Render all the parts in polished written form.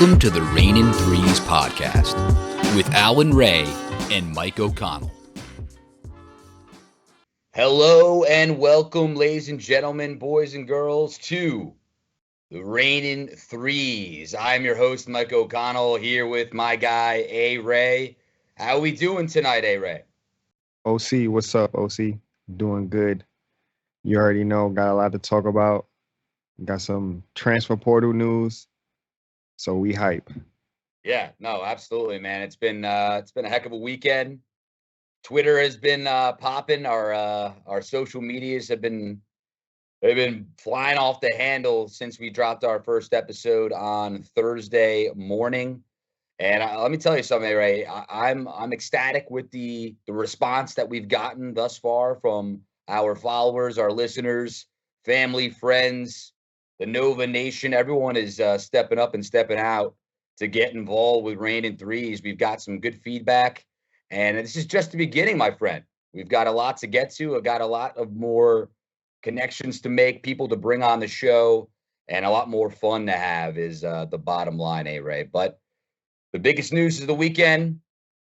Welcome to the Raynin Threes podcast with Alan Ray and Mike O'Connell. Hello and welcome, ladies and gentlemen, boys and girls, to the Raynin Threes. I'm your host, Mike O'Connell, here with my guy, A. Ray. How we doing tonight, A. Ray? OC, what's up, OC? Doing good. You already know, got a lot to talk about. Got some transfer portal news, so we hype. Yeah, no, absolutely, man. It's been a heck of a weekend. Twitter has been popping. Our social medias they've been flying off the handle since we dropped our first episode on Thursday morning. And let me tell you something, Ray. I'm ecstatic with the response that we've gotten thus far from our followers, our listeners, family, friends, the Nova Nation. Everyone is stepping up and stepping out to get involved with Raynin Threes. We've got some good feedback, and this is just the beginning, my friend. We've got a lot to get to. I've got a lot of more connections to make, people to bring on the show, and a lot more fun to have is the bottom line, Ray. But the biggest news of the weekend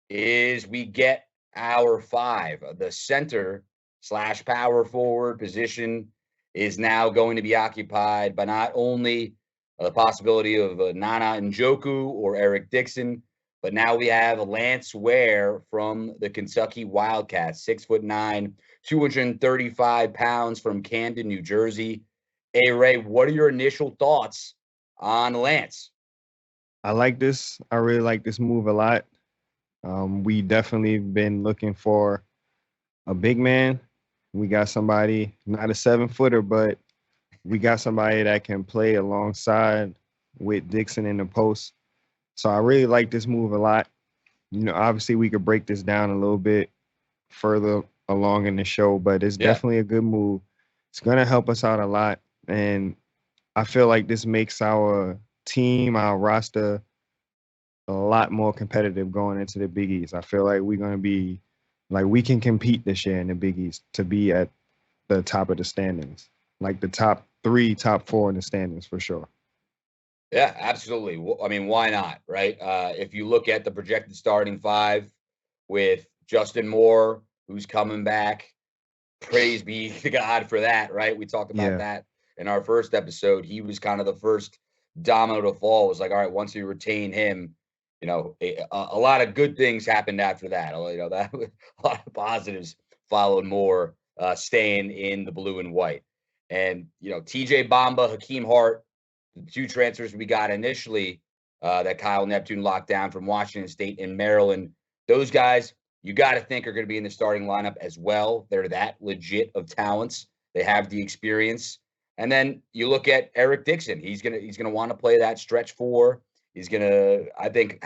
is we get our five. The center / power forward position is now going to be occupied by not only the possibility of Nana Njoku or Eric Dixon, but now we have Lance Ware from the Kentucky Wildcats, 6'9", 235 pounds from Camden, New Jersey. Hey, Ray, what are your initial thoughts on Lance? I like this. I really like this move a lot. We definitely been looking for a big man. We got somebody, not a 7-footer, but we got somebody that can play alongside with Dixon in the post. So I really like this move a lot. You know, obviously we could break this down a little bit further along in the show, but it's definitely a good move. It's going to help us out a lot. And I feel like this makes our team, our roster, a lot more competitive going into the Big East. I feel like we're going to be, like, we can compete this year in the Big East to be at the top of the standings, like the top 3, top 4 in the standings for sure. Yeah, absolutely. I mean, why not, right? If you look at the projected starting five with Justin Moore, who's coming back, praise be to God for that, right? We talked about that in our first episode. He was kind of the first domino to fall. It was like, all right, once you retain him, you know, a lot of good things happened after that. You know, that a lot of positives followed Moore staying in the blue and white. And, you know, TJ Bamba, Hakim Hart, the two transfers we got initially that Kyle Neptune locked down from Washington State and Maryland, those guys you got to think are going to be in the starting lineup as well. They're that legit of talents. They have the experience. And then you look at Eric Dixon. He's gonna want to play that stretch four. He's gonna, I think,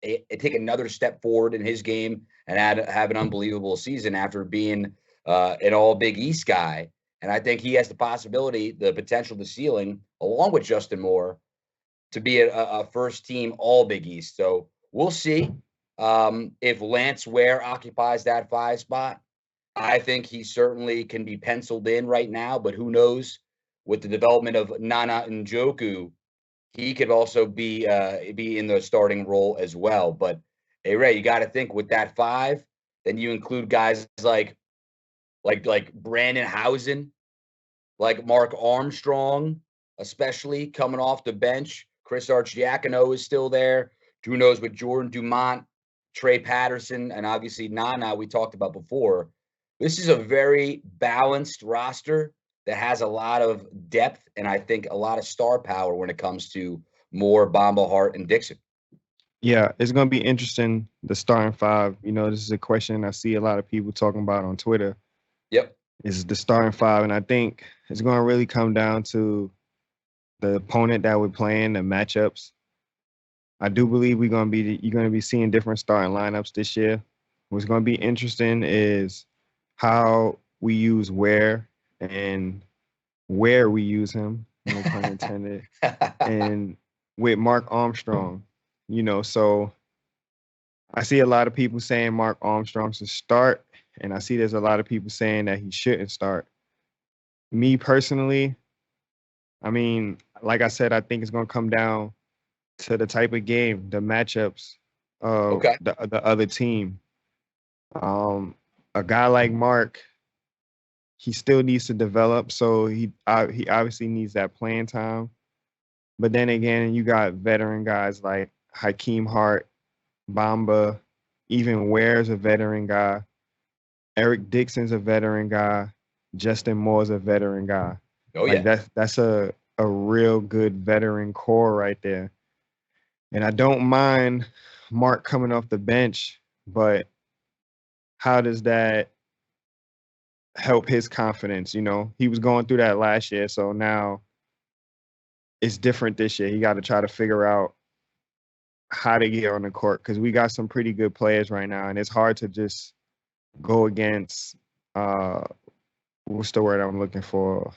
take another step forward in his game and have an unbelievable season after being an all Big East guy. And I think he has the possibility, the potential, the ceiling, along with Justin Moore, to be a first team all Big East. So we'll see. If Lance Ware occupies that 5 spot, I think he certainly can be penciled in right now, but who knows? With the development of Nana Njoku, he could also be in the starting role as well. But hey, Ray, you got to think with that 5, then you include guys like Brandon Housen, like Mark Armstrong, especially coming off the bench. Chris Archidiakono is still there. Who knows with Jordan Dumont, Trey Patterson, and obviously Nana we talked about before. This is a very balanced roster that has a lot of depth and I think a lot of star power when it comes to Moore, Bamba, Hart, and Dixon. Yeah, it's going to be interesting, the starting 5. You know, this is a question I see a lot of people talking about on Twitter. Yep. Is the starting 5, and I think it's going to really come down to the opponent that we're playing, the matchups. I do believe you're going to be seeing different starting lineups this year. What's going to be interesting is how we use Ware and where we use him, no pun intended, and with Mark Armstrong, you know. So I see a lot of people saying Mark Armstrong should start, and I see there's a lot of people saying that he shouldn't start. Me personally, I mean, like I said, I think it's going to come down to the type of game, the matchups of Okay. the other team. A guy like Mark, he still needs to develop, so he obviously needs that playing time. But then again, you got veteran guys like Hakim Hart, Bamba, even Ware's a veteran guy. Eric Dixon's a veteran guy. Justin Moore's a veteran guy. Oh Like yeah. that's a real good veteran core right there. And I don't mind Mark coming off the bench, but how does that help his confidence? You know, he was going through that last year, so now it's different this year. He got to try to figure out how to get on the court because we got some pretty good players right now, and it's hard to just go against what's the word I'm looking for?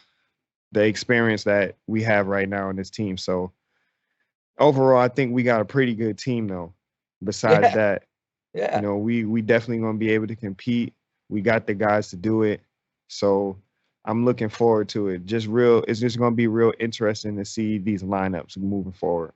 The experience that we have right now in this team. So overall, I think we got a pretty good team though. Besides Yeah. that, you Yeah. know, we definitely gonna be able to compete. We got the guys to do it. So I'm looking forward to it. It's just gonna be real interesting to see these lineups moving forward.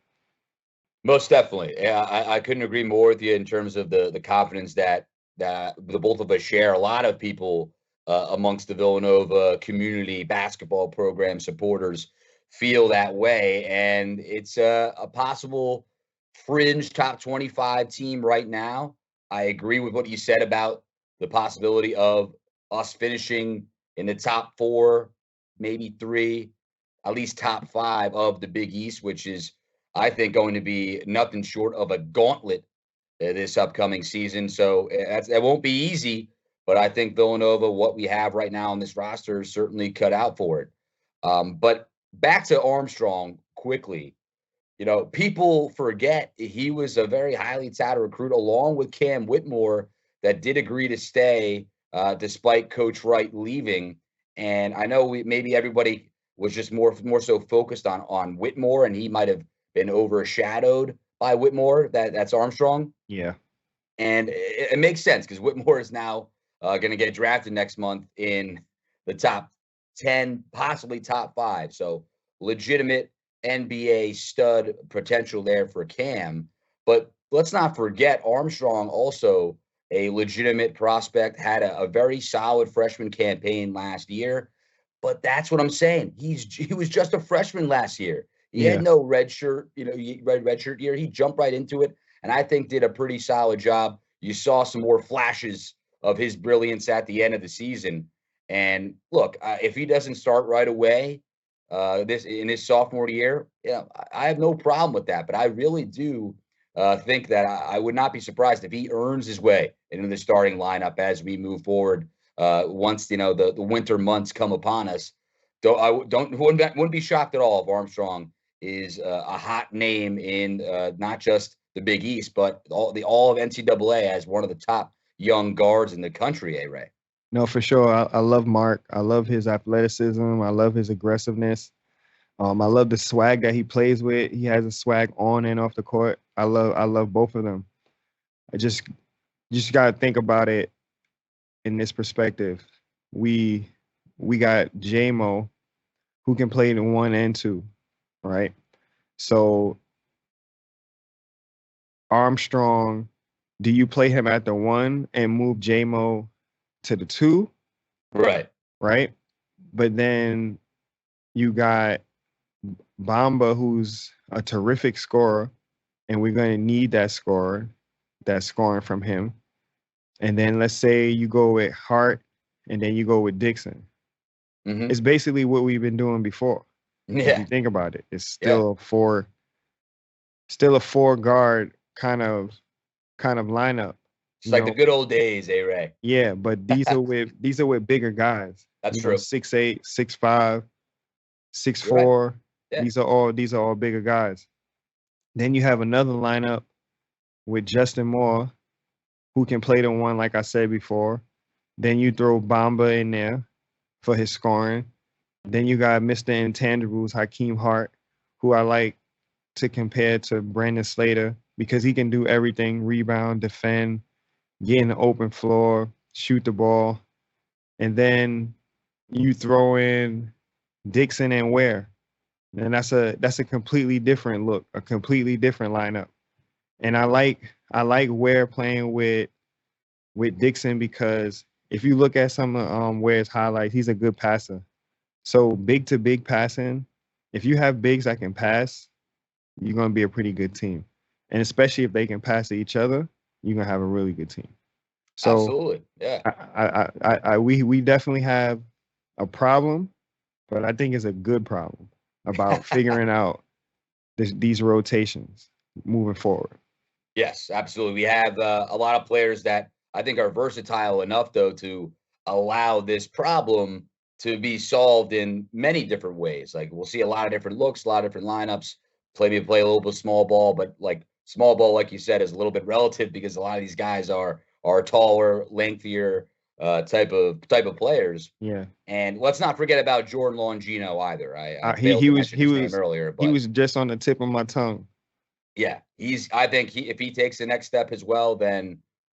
Most definitely. Yeah, I couldn't agree more with you in terms of the confidence that the both of us share. A lot of people amongst the Villanova community basketball program supporters feel that way, and it's a possible fringe top 25 team right now. I agree with what you said about the possibility of us finishing in the top four, maybe three, at least top five of the Big East, which is I think going to be nothing short of a gauntlet this upcoming season. So that won't be easy, but I think Villanova, what we have right now on this roster, is certainly cut out for it. But back to Armstrong quickly. You know, people forget he was a very highly touted recruit, along with Cam Whitmore, that did agree to stay despite Coach Wright leaving. And I know maybe everybody was just more so focused on Whitmore, and he might have been overshadowed by Whitmore. That's Armstrong, Yeah. and it makes sense because Whitmore is now going to get drafted next month in the top 10, possibly top five. So legitimate NBA stud potential there for Cam. But let's not forget Armstrong also a legitimate prospect, had a very solid freshman campaign last year. But that's what I'm saying. He was just a freshman last year. He had Yeah. no red shirt, red shirt year. He jumped right into it, and I think did a pretty solid job. You saw some more flashes of his brilliance at the end of the season. And look, if he doesn't start right away, this in his sophomore year, yeah, I have no problem with that. But I really do think that I would not be surprised if he earns his way into the starting lineup as we move forward. Once the winter months come upon us, wouldn't be shocked at all if Armstrong is a hot name in not just the Big East, but all of NCAA as one of the top young guards in the country. Ray. No, for sure. I love Mark. I love his athleticism. I love his aggressiveness. I love the swag that he plays with. He has a swag on and off the court. I love both of them. I just gotta think about it in this perspective. We we got JMO who can play the one and two, right? So Armstrong, do you play him at the one and move JMO to the two, Right. right? But then you got Bamba, who's a terrific scorer, and we're going to need that scoring from him. And then let's say you go with Hart, and then you go with Dixon. Mm-hmm. It's basically what we've been doing before. If you Yeah. think about it, it's Yeah. still a four guard kind of lineup. Just You like the know, good old days, Ray. yeah, but these are with bigger guys. That's You know, true. 6'8", 6'5", six You're right. four. Yeah. These are all bigger guys. Then you have another lineup with Justin Moore, who can play the one, like I said before. Then you throw Bamba in there for his scoring. Then you got Mr. Intangibles, Hakeem Hart, who I like to compare to Brandon Slater because he can do everything: rebound, defend, get in the open floor, shoot the ball. And then you throw in Dixon and Ware. And that's a completely different look, a completely different lineup. And I like Ware playing with Dixon because if you look at some of Ware's highlights, he's a good passer. So big to big passing, if you have bigs that can pass, you're gonna be a pretty good team. And especially if they can pass to each other, you're gonna have a really good team. So Absolutely. Yeah. we definitely have a problem, but I think it's a good problem about figuring out these rotations moving forward. Yes, absolutely. We have a lot of players that I think are versatile enough, though, to allow this problem to be solved in many different ways. Like we'll see a lot of different looks, a lot of different lineups. Play a little bit small ball, but like small ball, like you said, is a little bit relative because a lot of these guys are taller, lengthier type of players. Yeah. And let's not forget about Jordan Longino either. I He failed he to was mention he his name was earlier, he but was just on the tip of my tongue. yeah, I think if he takes the next step as well, then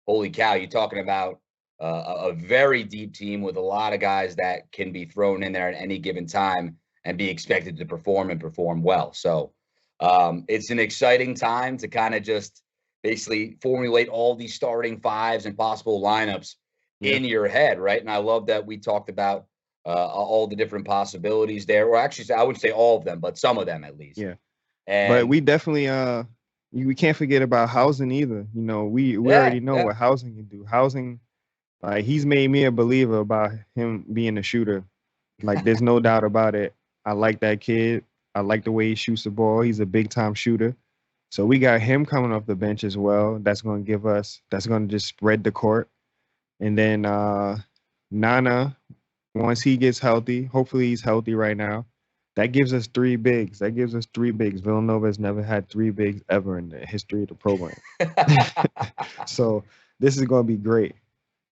holy cow, you're talking about a very deep team with a lot of guys that can be thrown in there at any given time and be expected to perform and perform well. So it's an exciting time to kind of just basically formulate all these starting fives and possible lineups Yeah. in your head, right? And I love that we talked about all the different possibilities there, or actually, I wouldn't say all of them, but some of them at least. Yeah. But And we definitely we can't forget about housing either. We yeah, already know yeah. what housing can do. Housing, like he's made me a believer about him being a shooter. Like there's no doubt about it. I like that kid. I like the way he shoots the ball. He's a big time shooter. So we got him coming off the bench as well. That's gonna just spread the court. And then Nana, once he gets healthy, hopefully he's healthy right now. That gives us three bigs. That gives us three bigs. Villanova has never had three bigs ever in the history of the program. So this is gonna be great.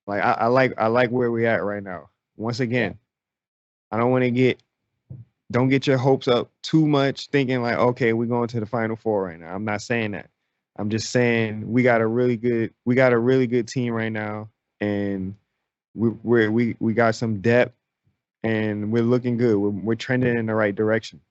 Like I like where we're at right now. Once Yeah. again, I don't get your hopes up too much thinking like, okay, we're going to the final four right now. I'm not saying that. I'm just saying we got a really good team right now, and we got some depth, and we're looking good. We're trending in the right direction.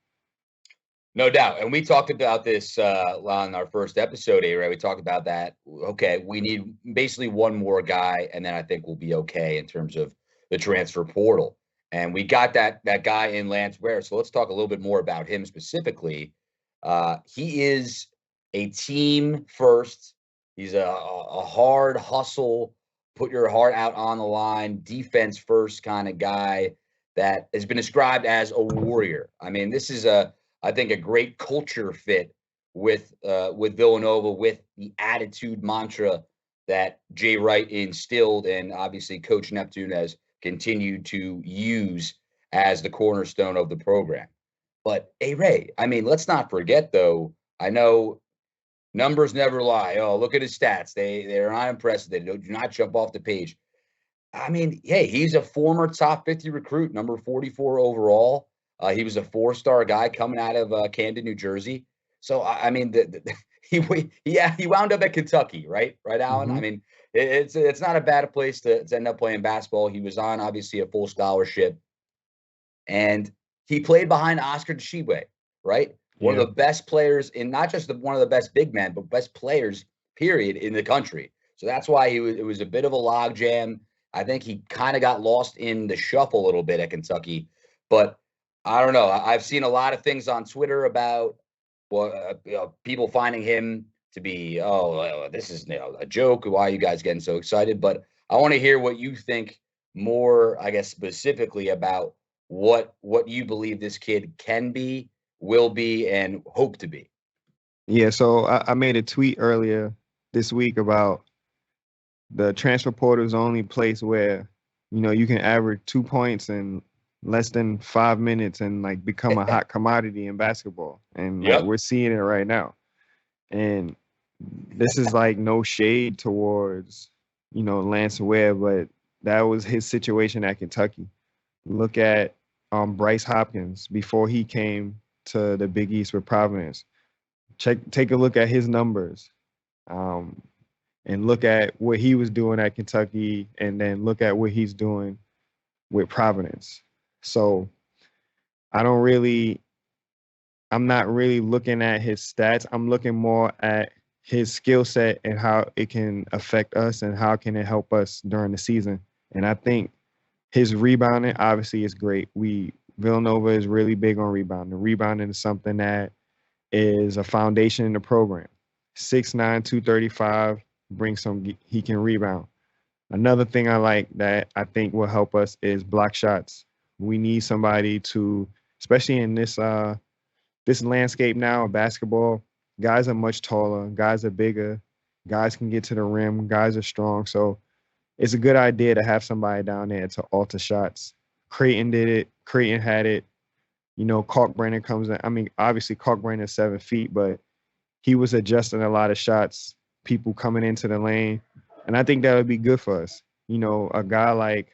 No doubt. And we talked about this on our first episode, right? We talked about that. Okay, we need basically one more guy, and then I think we'll be okay in terms of the transfer portal. And we got that guy in Lance Ware. So let's talk a little bit more about him specifically. He is a team first. He's a hard hustle, put your heart out on the line, defense first kind of guy that has been described as a warrior. I mean, this is I think a great culture fit with Villanova, with the attitude mantra that Jay Wright instilled, and obviously Coach Neptune has continued to use as the cornerstone of the program. But hey, Ray, I mean, let's not forget though. I know numbers never lie. Oh, look at his stats; they're not impressive. They do not jump off the page. I mean, hey, he's a former top 50 recruit, number 44 overall. He was a four-star guy coming out of Camden, New Jersey. So I mean, he wound up at Kentucky, right? Right, Alan. I Hmm. mean, it's not a bad place to end up playing basketball. He was on obviously a full scholarship, and he played behind Oscar Tshiebwe, right? One of Yeah. the best players in not just one of the best big men, but best players, period, in the country. So that's why it was a bit of a logjam. I think he kind of got lost in the shuffle a little bit at Kentucky, but I don't know. I've seen a lot of things on Twitter about people finding him to be, this is a joke. Why are you guys getting so excited? But I want to hear what you think more, I guess, specifically about what you believe this kid can be, will be, and hope to be. Yeah. So I made a tweet earlier this week about the transfer portal is the only place where you can average 2 points in less than 5 minutes and like become a hot commodity in basketball, and like Yep. we're seeing it right now. And this is like no shade towards Lance Ware, but that was his situation at Kentucky. Look at Bryce Hopkins before he came to the Big East with Providence. Take a look at his numbers. Um, and look at what he was doing at Kentucky, and then look at what he's doing with Providence. So I don't really I'm not really looking at his stats. I'm looking more at his skill set and how it can affect us and how can it help us during the season. And I think his rebounding obviously is great. Villanova is really big on rebounding. Rebounding is something that is a foundation in the program. 6'9", 235, brings some. He can rebound. Another thing I like that I think will help us is block shots. We need somebody to, especially in this landscape now of basketball. Guys are much taller. Guys are bigger. Guys can get to the rim. Guys are strong. So it's a good idea to have somebody down there to alter shots. Creighton did it. Creighton had it. You know, Kalkbrenner comes in. I mean, obviously Kalkbrenner is 7 feet, but he was adjusting a lot of shots, people coming into the lane. And I think that would be good for us. You know, a guy like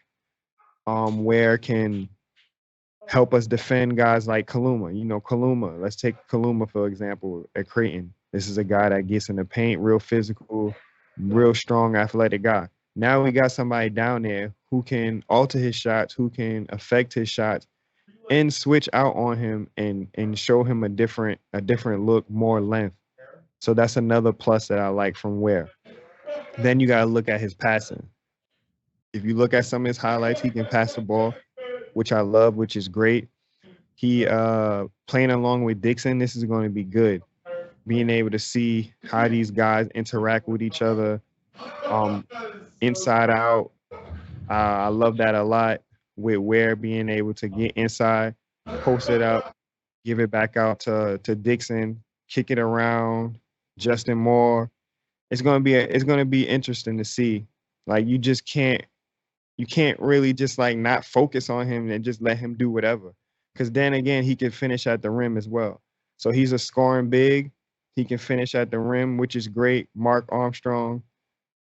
Ware can help us defend guys like Kaluma. You know, Kaluma. Let's take Kaluma, for example, at Creighton. This is a guy that gets in the paint, real physical, real strong, athletic guy. Now we got somebody down there who can alter his shots, who can affect his shots, and switch out on him and show him a different look, more length. So that's another plus that I like from Ware. Then you got to look at his passing. If you look at some of his highlights, he can pass the ball, which I love, which is great. He playing along with Dixon, this is going to be good. Being able to see how these guys interact with each other, inside out. I love that a lot. With Ware being able to get inside, post it up, give it back out to Dixon, kick it around, Justin Moore. It's gonna be interesting to see. Like you can't really just like not focus on him and just let him do whatever. Because then again, he can finish at the rim as well. So he's a scoring big. He can finish at the rim, which is great. Mark Armstrong,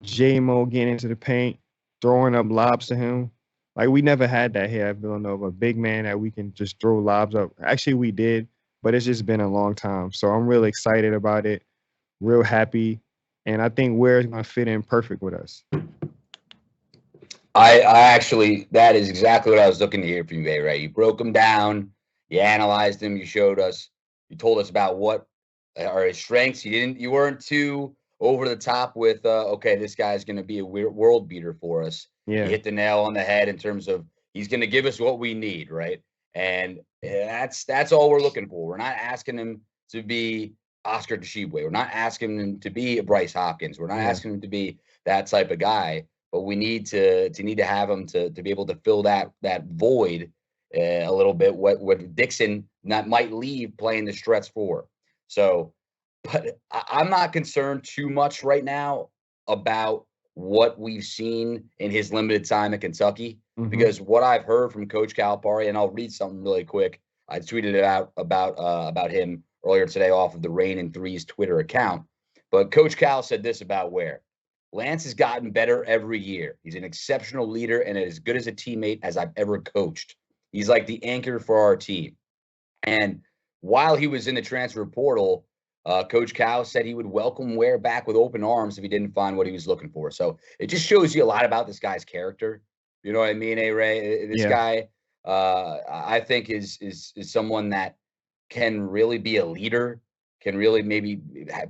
J-Mo getting into the paint, throwing up lobs to him. Like we never had that here at Villanova. A big man that we can just throw lobs up. Actually, we did, but it's just been a long time. So I'm really excited about it, real happy. And I think Ware is going to fit in perfect with us. I actually, that is exactly what I was looking to hear from you, Ray. You broke him down, you analyzed him, you showed us, you told us about what are his strengths. You weren't too over the top with, okay, this guy's going to be a world beater for us. Yeah. You hit the nail on the head in terms of he's going to give us what we need, right? And that's all we're looking for. We're not asking him to be Oscar Tshiebwe. We're not asking him to be a Bryce Hopkins. We're not asking him to be that type of guy. But we need to have him to be able to fill that void a little bit. What Dixon might leave playing the stretch four. So, but I'm not concerned too much right now about what we've seen in his limited time at Kentucky, because what I've heard from Coach Calipari, and I'll read something really quick. I tweeted it out about him earlier today off of the Raynin Threes Twitter account. But Coach Cal said this about Ware. Lance has gotten better every year. He's an exceptional leader and as good as a teammate as I've ever coached. He's like the anchor for our team. And while he was in the transfer portal, Coach Cal said he would welcome Ware back with open arms if he didn't find what he was looking for. So it just shows you a lot about this guy's character. You know what I mean, Ray? This guy, I think, is someone that can really be a leader, can really maybe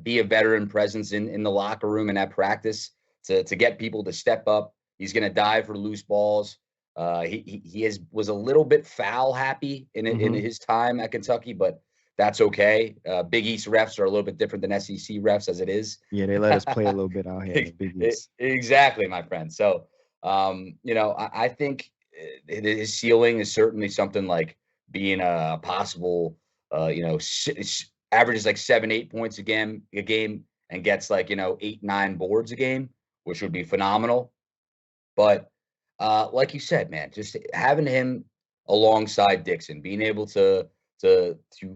be a veteran presence in the locker room and at practice to get people to step up. He's going to dive for loose balls. He was a little bit foul happy in his time at Kentucky, but that's okay. Big East refs are a little bit different than SEC refs as it is. Yeah, they let us play a little bit out here at Big East. Exactly, my friend. So, I think his ceiling is certainly something like being a possible, averages like 7-8 points a game and gets like 8-9 boards a game, which would be phenomenal. But like you said, man, just having him alongside Dixon, being able to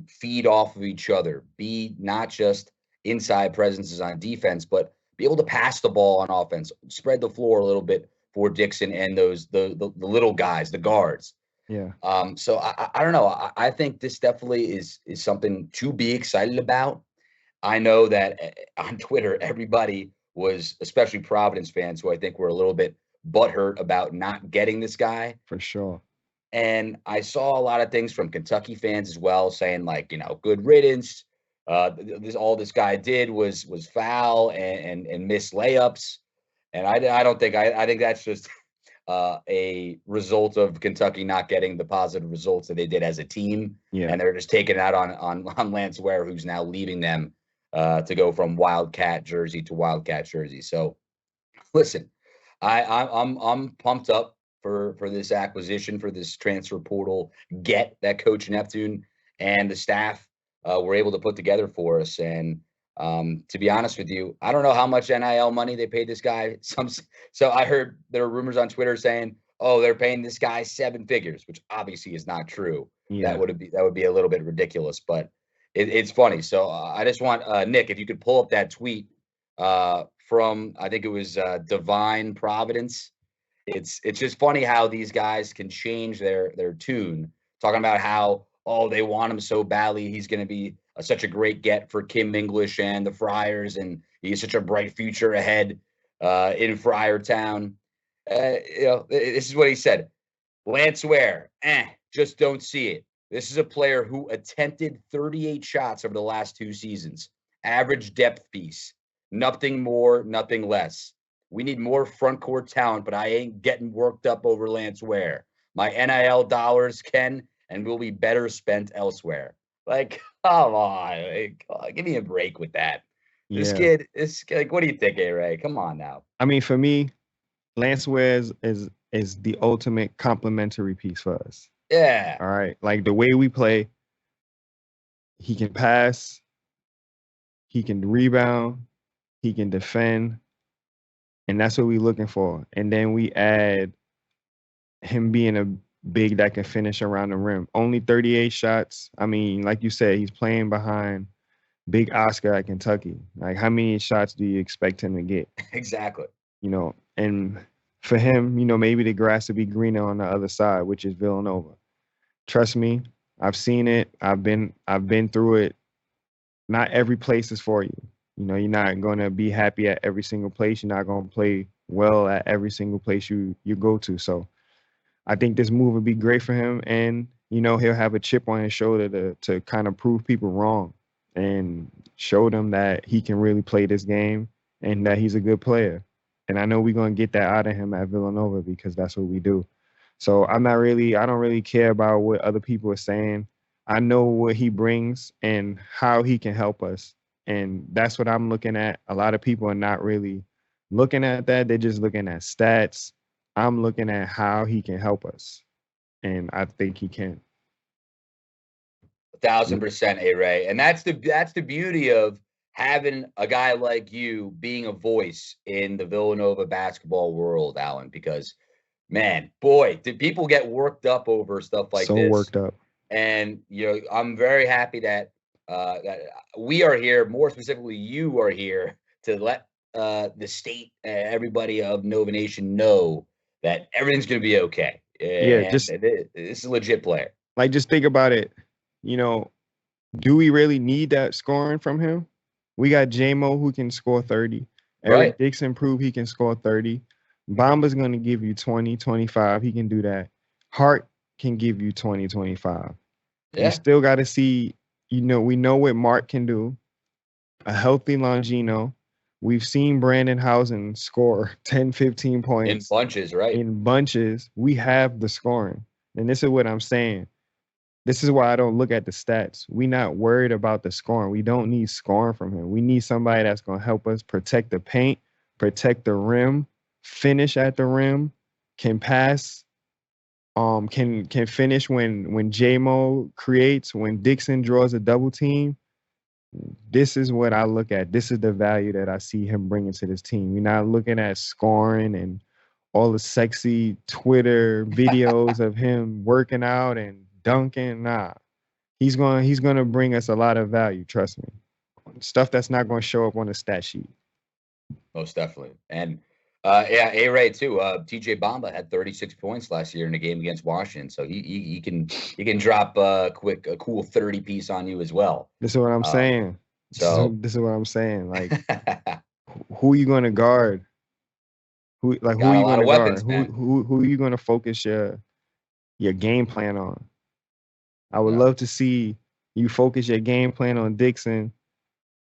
feed off of each other, be not just inside presences on defense, but be able to pass the ball on offense, spread the floor a little bit for Dixon and the little guys, the guards. Yeah. So I don't know. I think this definitely is something to be excited about. I know that on Twitter, everybody was, especially Providence fans, who I think were a little bit butthurt about not getting this guy. For sure. And I saw a lot of things from Kentucky fans as well, saying like, good riddance. All this guy did was foul and miss layups. And I don't think I think that's just a result of Kentucky not getting the positive results that they did as a team, Yeah. and they're just taking it out on Lance Ware, who's now leaving them to go from Wildcat jersey to Wildcat jersey. So, listen, I'm pumped up for this acquisition, for this transfer portal get that Coach Neptune and the staff were able to put together for us. And to be honest with you, I don't know how much NIL money they paid this guy. So I heard there are rumors on Twitter saying, "Oh, they're paying this guy 7 figures," which obviously is not true. Yeah. That would be a little bit ridiculous, but it's funny. So I just want Nick, if you could pull up that tweet from, I think it was Divine Providence. It's just funny how these guys can change their tune, talking about how, oh, they want him so badly. He's going to be such a great get for Kim English and the Friars, and he has such a bright future ahead in Friartown. This is what he said. Lance Ware, just don't see it. This is a player who attempted 38 shots over the last 2 seasons. Average depth piece. Nothing more, nothing less. We need more front court talent, but I ain't getting worked up over Lance Ware. My NIL dollars can and will be better spent elsewhere. Like, come on. Give me a break with that. This Yeah. kid, like, what do you think, A-Ray? Come on now. I mean, for me, Lance Ware is the ultimate complementary piece for us. Yeah. All right. Like the way we play, he can pass, he can rebound, he can defend, and that's what we're looking for. And then we add him being a big that can finish around the rim. Only 38 shots. I mean, like you said, he's playing behind Big Oscar at Kentucky. Like, how many shots do you expect him to get? Exactly. And for him, maybe the grass would be greener on the other side, which is Villanova. Trust me, I've seen it. I've been through it. Not every place is for you. You're not going to be happy at every single place. You're not going to play well at every single place you go to. So I think this move would be great for him. And, he'll have a chip on his shoulder to kind of prove people wrong and show them that he can really play this game and that he's a good player. And I know we're going to get that out of him at Villanova because that's what we do. So I don't really care about what other people are saying. I know what he brings and how he can help us. And that's what I'm looking at. A lot of people are not really looking at that. They're just looking at stats. I'm looking at how he can help us. And I think he can. 1,000%, A-Ray. And that's the beauty of having a guy like you being a voice in the Villanova basketball world, Alan, because, man, boy, did people get worked up over stuff like this. So worked up. And, I'm very happy that we are here, more specifically, you are here to let the state, everybody of Nova Nation know that everything's going to be okay. Yeah, this is a legit player. Like, just think about it. Do we really need that scoring from him? We got J-Mo who can score 30. Eric Dixon proved he can score 30. Bamba's going to give you 20, 25. He can do that. Hart can give you 20, 25. Yeah. You still got to see, we know what Mark can do. A healthy Longino. We've seen Brandon Housen score 10, 15 points. In bunches, right? In bunches. We have the scoring. And this is what I'm saying. This is why I don't look at the stats. We're not worried about the scoring. We don't need scoring from him. We need somebody that's going to help us protect the paint, protect the rim, finish at the rim, can pass, can finish when J-Mo creates, when Dixon draws a double team. This is what I look at. This is the value that I see him bringing to this team. We're not looking at scoring and all the sexy Twitter videos of him working out and dunking. Nah, he's gonna bring us a lot of value. Trust me, stuff that's not going to show up on the stat sheet. Most definitely. And A-Ray too. TJ Bamba had 36 points last year in a game against Washington, so he can drop a cool 30 piece on you as well. This is what I'm saying. So this is what I'm saying. Like, who are you going to guard? Who are you going to guard? Who are you going to focus your game plan on. I would Yeah. love to see you focus your game plan on Dixon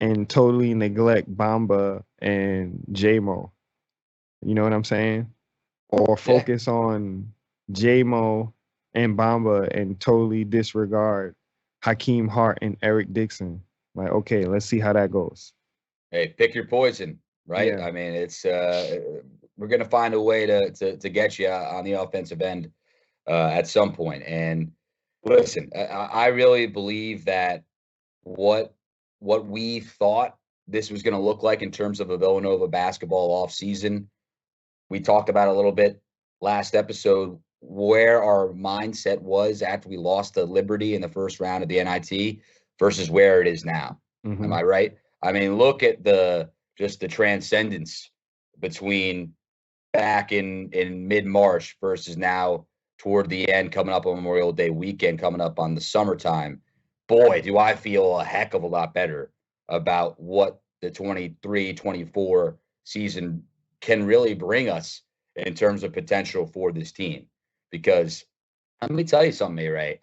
and totally neglect Bamba and JMO. You know what I'm saying? Or Yeah. focus on JMO and Bamba and totally disregard Hakim Hart and Eric Dixon. Like, okay, let's see how that goes. Hey, pick your poison, right? Yeah. I mean, it's we're gonna find a way to get you on the offensive end at some point. And listen, I really believe that what what we thought this was going to look like in terms of a Villanova basketball offseason. We talked about a little bit last episode where our mindset was after we lost to Liberty in the first round of the NIT versus where it is now. Am Mm-hmm. I right? I mean, look at the transcendence between back in mid-March versus now toward the end, coming up on Memorial Day weekend, coming up on the summertime. Boy, do I feel a heck of a lot better about what the 23-24 season can really bring us in terms of potential for this team. Because let me tell you something, Ray.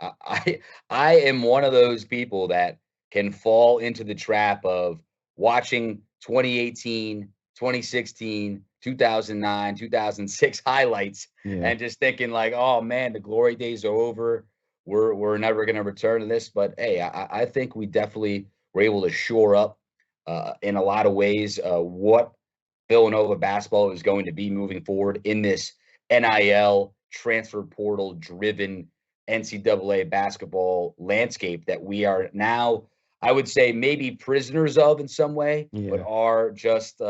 I am one of those people that can fall into the trap of watching 2018, 2016, 2009, 2006 highlights Yeah. and just thinking like, oh man, the glory days are over. We're never going to return to this. But hey, I think we definitely were able to shore up in a lot of ways what Villanova basketball is going to be moving forward in this NIL transfer portal driven NCAA basketball landscape that we are now, I would say, maybe prisoners of in some way, but Yeah. are just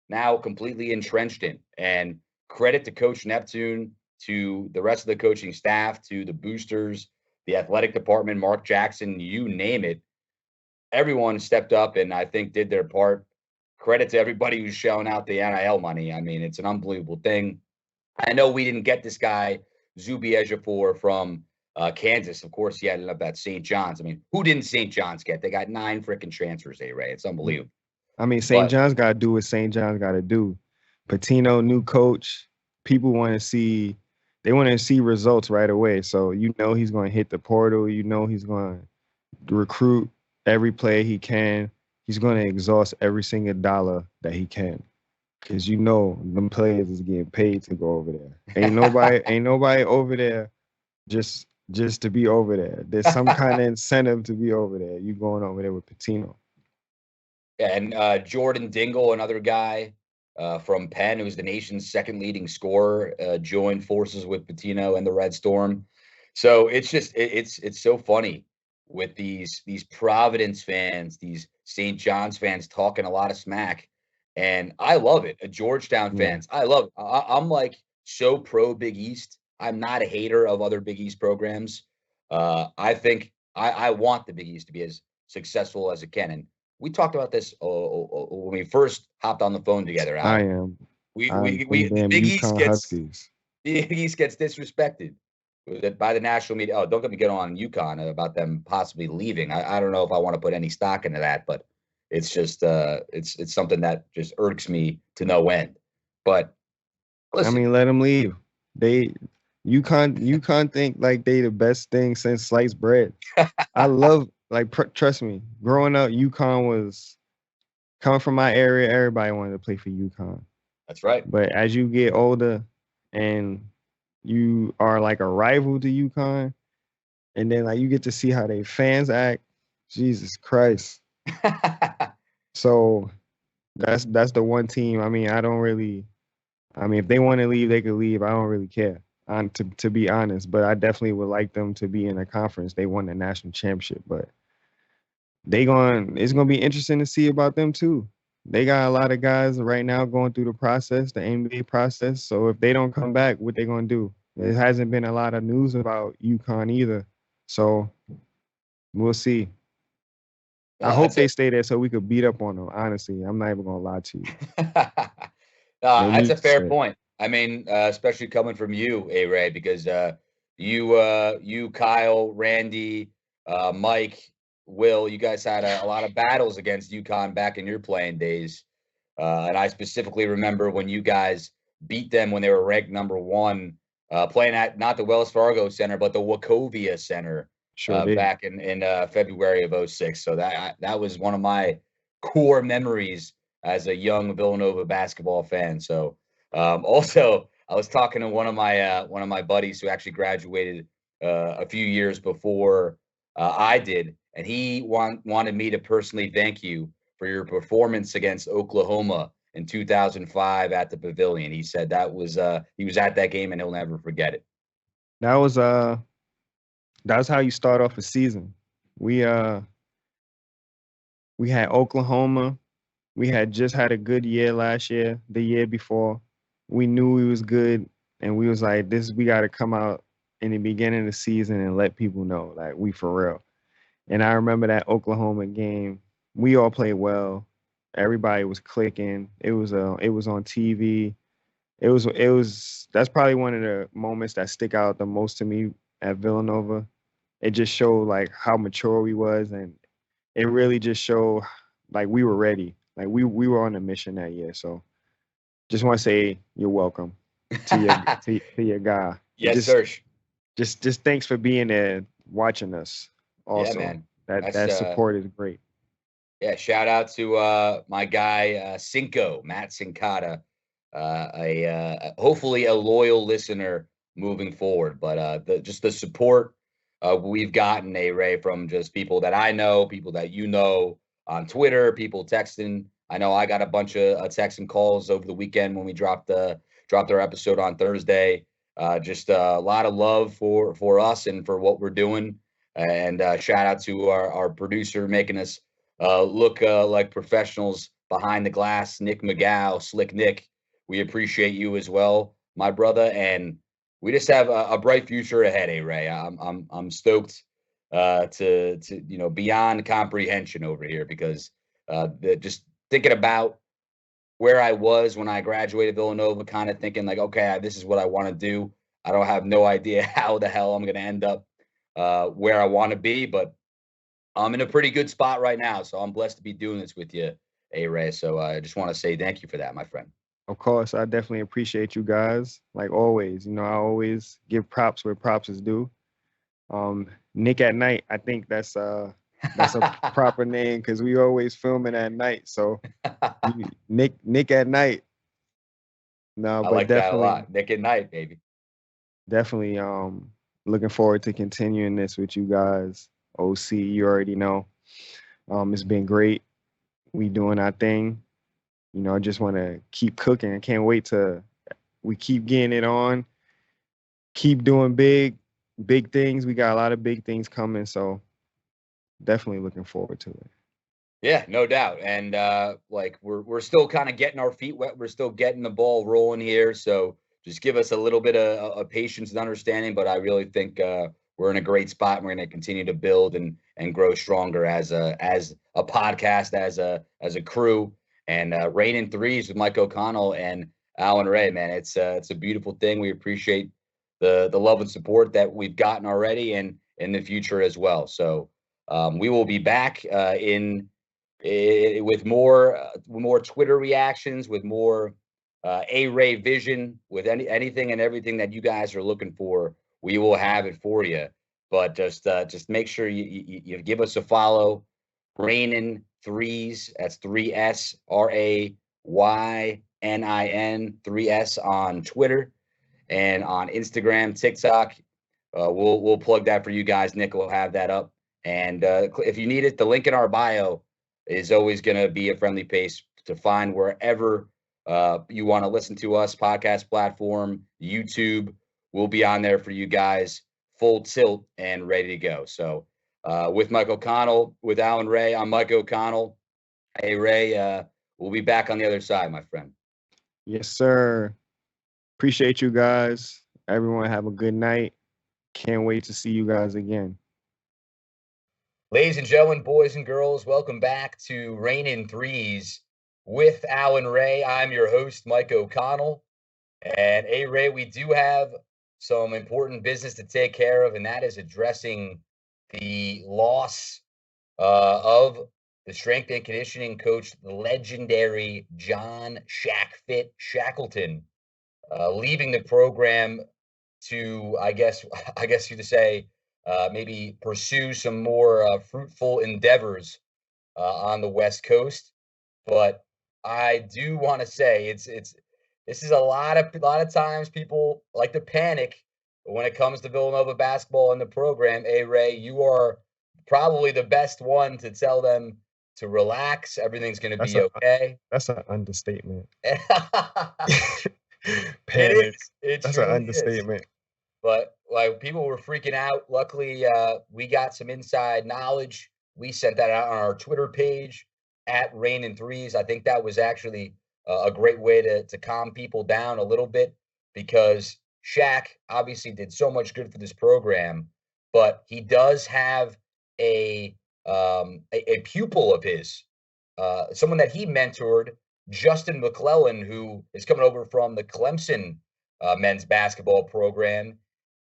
now completely entrenched in. And credit to Coach Neptune, to the rest of the coaching staff, to the boosters, the athletic department, Mark Jackson, you name it. Everyone stepped up and I think did their part. Credit to everybody who's shelling out the NIL money. I mean, it's an unbelievable thing. I know we didn't get this guy Zuby Ejiofor from Kansas. Of course, he ended up at St. John's. I mean, who didn't St. John's get? They got 9 freaking transfers, Ray. It's unbelievable. I mean, St. But John's got to do what St. John's got to do. Patino, new coach. People they want to see results right away. So you know he's going to hit the portal. You know he's going to recruit every player he can. He's going to exhaust every single dollar that he can, because you know them players is getting paid to go over there. Ain't nobody over there just to be over there. There's some kind of incentive to be over there. You going over there with Patino. and Jordan Dingle, another guy from Penn, who's the nation's second leading scorer, joined forces with Patino and the Red Storm. So it's just it's so funny with these Providence fans, these St. John's fans talking a lot of smack, and I love it. Georgetown Yeah. fans, I love it. I'm like so pro Big East. I'm not a hater of other Big East programs. I think I want the Big East to be as successful as it can, and we talked about this when we first hopped on the phone together, I Al. am. We Them the damn Big East UConn gets Huskies. the Big East gets disrespected by the national media. Oh, don't get me get on UConn about them possibly leaving. I don't know if I want to put any stock into that, but it's just it's something that just irks me to no end. But I listen, mean, let them leave. They UConn think like they the best thing since sliced bread. I love trust me. Growing up, UConn was coming from my area. Everybody wanted to play for UConn. that's right. But as you get older, and you are like a rival to UConn, and then like you get to see how they fans act. Jesus Christ. So that's the one team. I mean, if they want to leave, they could leave. I don't really care. To be honest, but I definitely would like them to be in a conference. They won the national championship, but it's gonna be interesting to see about them too. They got a lot of guys right now going through the process, the NBA process. So if they don't come back, what they gonna do? There hasn't been a lot of news about UConn either. So we'll see. I hope That's they a stay there so we could beat up on them. Honestly, I'm not even gonna lie to you. They That's need a to fair stay. point. I mean, especially coming from you, A Ray, because you, Kyle, Randy, Mike, Will, you guys had a lot of battles against UConn back in your playing days. And I specifically remember when you guys beat them when they were ranked number 1 playing at not the Wells Fargo Center, but the Wachovia Center Sure did. back in February of 06. So that was one of my core memories as a young Villanova basketball fan. So also, I was talking to one of my buddies who actually graduated a few years before I did, and he wanted me to personally thank you for your performance against Oklahoma in 2005 at the Pavilion. He said he was at that game and he'll never forget it. That was that's how you start off a season. We we had Oklahoma. We had just had a good year last year, the year before. We knew we was good, and we was like, we got to come out in the beginning of the season and let people know, like, we for real. And I remember that Oklahoma game. We all played well. Everybody was clicking. It was on TV. That's probably one of the moments that stick out the most to me at Villanova. It just showed like how mature we was, and it really just showed like we were ready. Like we were on a mission that year. So just want to say you're welcome to your guy. Yes, sir. Just thanks for being there, watching us. Also, yeah, man. That support is great. Yeah, shout out to my guy Cinco, Matt Cincata, hopefully a loyal listener moving forward. But just the support we've gotten, Ray, from just people that I know, people that you know on Twitter, people texting. I know I got a bunch of texts and calls over the weekend when we dropped our episode on Thursday. Just a lot of love for us and for what we're doing. And shout out to our producer making us look like professionals behind the glass, Nick McGow, Slick Nick. We appreciate you as well, my brother, and we just have a bright future ahead, Ray. I'm stoked to beyond comprehension over here because just thinking about where I was when I graduated Villanova, kind of thinking like, okay, this is what I want to do. I don't have no idea how the hell I'm going to end up where I want to be, but I'm in a pretty good spot right now. So I'm blessed to be doing this with you, Ray. So I just want to say thank you for that, my friend. Of course, I definitely appreciate you guys. Like always, I always give props where props is due. Nick at Night, I think that's a proper name because we always filming at night. So Nick at Night. No, I but like definitely that a lot. Nick at Night, baby. Definitely looking forward to continuing this with you guys. OC, you already know. It's been great. We doing our thing. I just want to keep cooking. I can't wait we keep getting it on. Keep doing big things. We got a lot of big things coming, so definitely looking forward to it. Yeah, no doubt. And like we're still kind of getting our feet wet. We're still getting the ball rolling here. So just give us a little bit of patience and understanding. But I really think we're in a great spot. And we're going to continue to build and grow stronger as a podcast, as a crew. And Raynin Threes with Mike O'Connell and Alan Ray, man, it's a beautiful thing. We appreciate the love and support that we've gotten already, and in the future as well. So we will be back with more Twitter reactions, with more A-Ray vision, with anything and everything that you guys are looking for. We will have it for you. But just make sure you give us a follow. Raynin Threes. That's 3S RAYNIN 3S on Twitter and on Instagram, TikTok. We'll plug that for you guys. Nick will have that up. And if you need it, the link in our bio is always going to be a friendly place to find wherever you want to listen to us, podcast platform, YouTube. We'll be on there for you guys, full tilt and ready to go. So with Mike O'Connell, with Alan Ray, I'm Mike O'Connell. Hey, Ray, we'll be back on the other side, my friend. Yes, sir. Appreciate you guys. Everyone have a good night. Can't wait to see you guys again. Ladies and gentlemen, boys and girls, welcome back to Raynin Threes with Alan Ray. I'm your host, Mike O'Connell. And Ray, we do have some important business to take care of, and that is addressing the loss of the strength and conditioning coach, the legendary John Shackfit Shackleton, leaving the program to, I guess you to say, maybe pursue some more fruitful endeavors on the West Coast. But I do want to say it's this is a lot of times people like to panic when it comes to Villanova basketball and the program. Hey Ray, you are probably the best one to tell them to relax. Everything's going to That's be a okay. that's an understatement. It Panic. is. It That's an truly is. understatement. But like people were freaking out. Luckily, we got some inside knowledge. We sent that out on our Twitter page at Raynin Threes. I think that was actually a great way to calm people down a little bit because Shaq obviously did so much good for this program, but he does have a a pupil of his, someone that he mentored, Justin McClellan, who is coming over from the Clemson men's basketball program.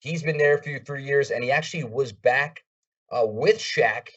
He's been there for 3 years, and he actually was back with Shaq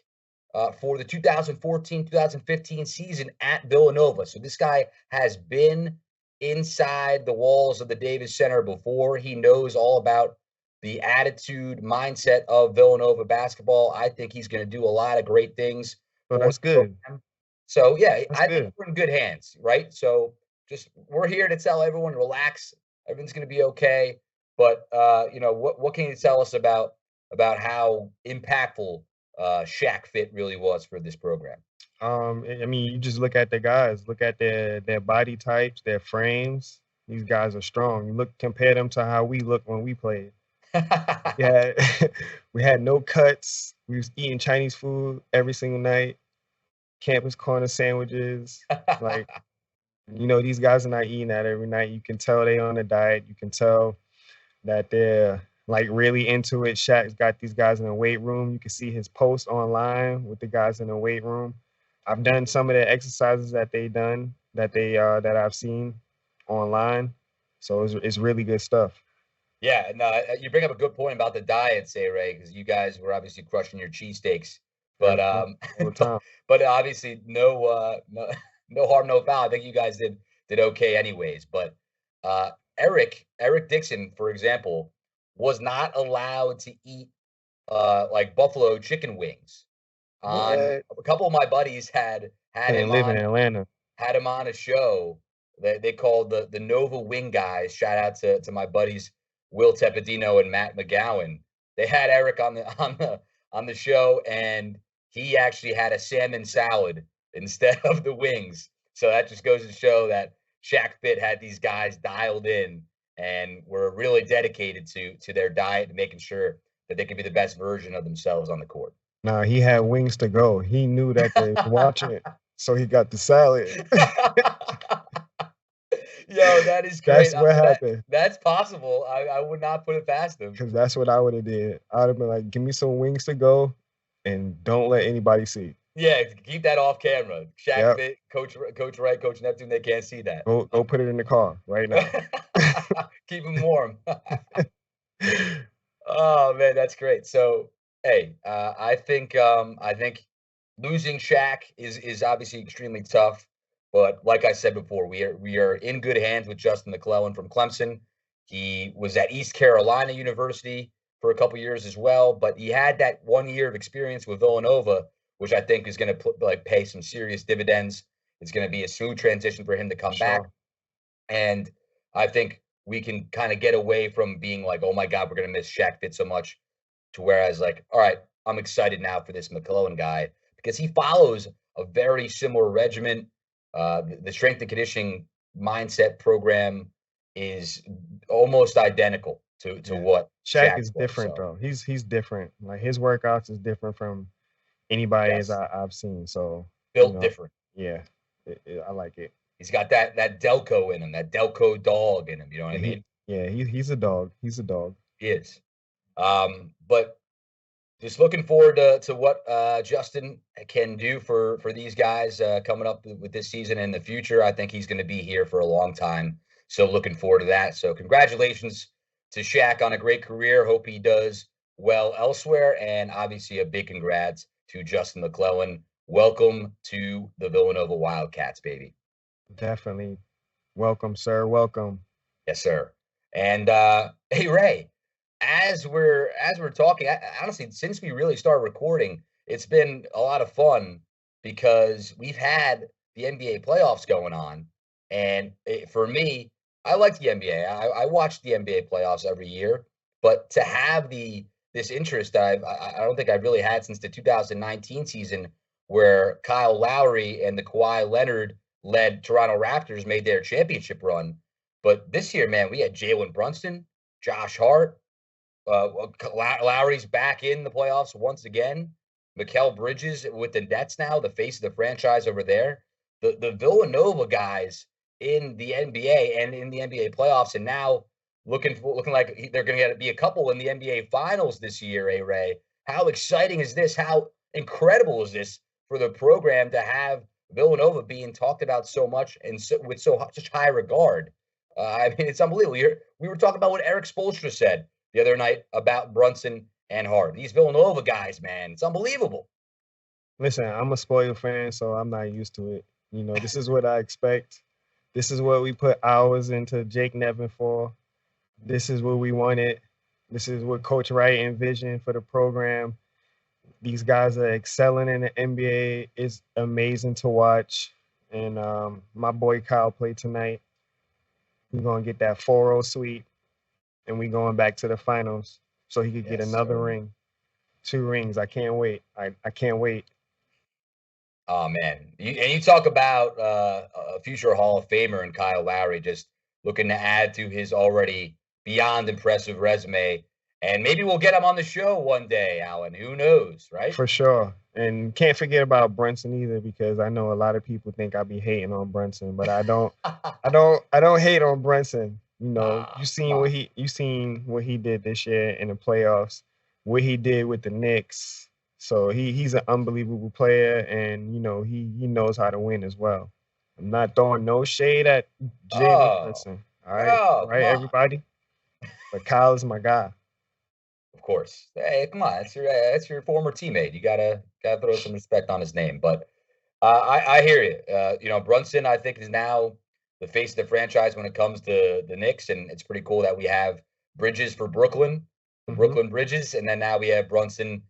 for the 2014-2015 season at Villanova. So this guy has been inside the walls of the Davis Center before. He knows all about the attitude, mindset of Villanova basketball. I think he's going to do a lot of great things So for that's the good. program. So yeah, That's I think good. we're in good hands, right? So just we're here to tell everyone relax. Everything's going to be okay. But what can you tell us about how impactful Shaq Fit really was for this program? I mean, you just look at the guys, look at their body types, their frames. These guys are strong. You compare them to how we look when we played. We had we had no cuts. We was eating Chinese food every single night, campus corner sandwiches. Like, these guys are not eating that every night. You can tell they on a diet. You can tell that they're like really into it. Shaq's got these guys in the weight room. You can see his post online with the guys in the weight room. I've done some of the exercises that they done that I've seen online. So it's really good stuff. Yeah, no, you bring up a good point about the diet, say Ray, because you guys were obviously crushing your cheesesteaks, but Every time, all the time. but obviously no no harm, no foul. I think you guys did okay anyways. But uh, Eric Dixon, for example, was not allowed to eat like buffalo chicken wings. On What? a couple of my buddies had Couldn't him live in on Atlanta. a show that they called the Nova Wing Guys. Shout out to my buddies Will Tepedino and Matt McGowan. They had Eric on the show, and he actually had a salmon salad instead of the wings. So that just goes to show that Shaq Fit had these guys dialed in and were really dedicated to their diet and making sure that they could be the best version of themselves on the court. Nah, he had wings to go. He knew that they was watching it, so he got the salad. Yo, that is great. That's what happened. That's possible. I would not put it past him. Because that's what I would have did. I would have been like, give me some wings to go, and don't let anybody see. Yeah, keep that off camera. Shaq Yep. Fit, Coach Wright, Coach Neptune, they can't see that. Go put it in the car right now. Keep them warm. Oh man, that's great. So, hey, I think losing Shaq is obviously extremely tough, but like I said before, we are in good hands with Justin McClellan from Clemson. He was at East Carolina University for a couple years as well, but he had that 1 year of experience with Villanova, which I think is going to pay some serious dividends. It's going to be a smooth transition for him to come back, Sure. and I think we can kind of get away from being like, oh my God, we're going to miss Shaq Fit so much, to whereas like, all right, I'm excited now for this McClellan guy because he follows a very similar regimen. The strength and conditioning mindset program is almost identical to Yeah. what Shaq Shaq is was. different So though. He's different. Like his workouts is different from anybody as yes, I've seen. So built different. yeah, I like it. He's got that Delco in him, that Delco dog in him. You know what I mean? He's a dog. He's a dog. He is. But just looking forward to what Justin can do for these guys coming up with this season and in the future. I think he's going to be here for a long time. So looking forward to that. So congratulations to Shaq on a great career. Hope he does well elsewhere. And obviously a big congrats to Justin McClellan. Welcome to the Villanova Wildcats, baby. Definitely. Welcome, sir. Welcome. Yes, sir. And hey, Ray. as we're talking, honestly, since we really started recording, it's been a lot of fun because we've had the NBA playoffs going on, and for me, I like the NBA. I watch the NBA playoffs every year, but to have this interest that I don't think I've really had since the 2019 season, where Kyle Lowry and the Kawhi Leonard led Toronto Raptors made their championship run. But this year, man, we had Jalen Brunson, Josh Hart. Lowry's back in the playoffs once again. Mikal Bridges with the Nets now, the face of the franchise over there. The Villanova guys in the NBA and in the NBA playoffs, and now looking like they're going to be a couple in the NBA Finals this year. Ray, how exciting is this? How incredible is this for the program to have Villanova being talked about so much and with such high regard? I mean, it's unbelievable. We were talking about what Eric Spoelstra said the other night about Brunson and Hart. These Villanova guys, man, it's unbelievable. Listen, I'm a spoiled fan, so I'm not used to it. This is what I expect. This is what we put hours into Jake Nevin for. This is what we wanted. This is what Coach Wright envisioned for the program. These guys are excelling in the NBA. It's amazing to watch. And my boy Kyle played tonight. We're going to get that 4-0 sweep, and we're going back to the finals so he could get another ring. 2 rings. I can't wait. I can't wait. Oh, man. You talk about a future Hall of Famer in Kyle Lowry, just looking to add to his already beyond impressive resume. And maybe we'll get him on the show one day, Alan. Who knows, right? For sure. And can't forget about Brunson either, because I know a lot of people think I be hating on Brunson, but I don't I don't hate on Brunson. You seen what he did this year in the playoffs, what he did with the Knicks. So he's an unbelievable player, and he knows how to win as well. I'm not throwing no shade at Jalen Brunson. All right, everybody. But Kyle is my guy. Of course. Hey, come on. That's your former teammate. You gotta throw some respect on his name. But I hear you. Brunson, I think, is now the face of the franchise when it comes to the Knicks, and it's pretty cool that we have Bridges for Brooklyn, the Brooklyn Bridges, and then now we have Brunson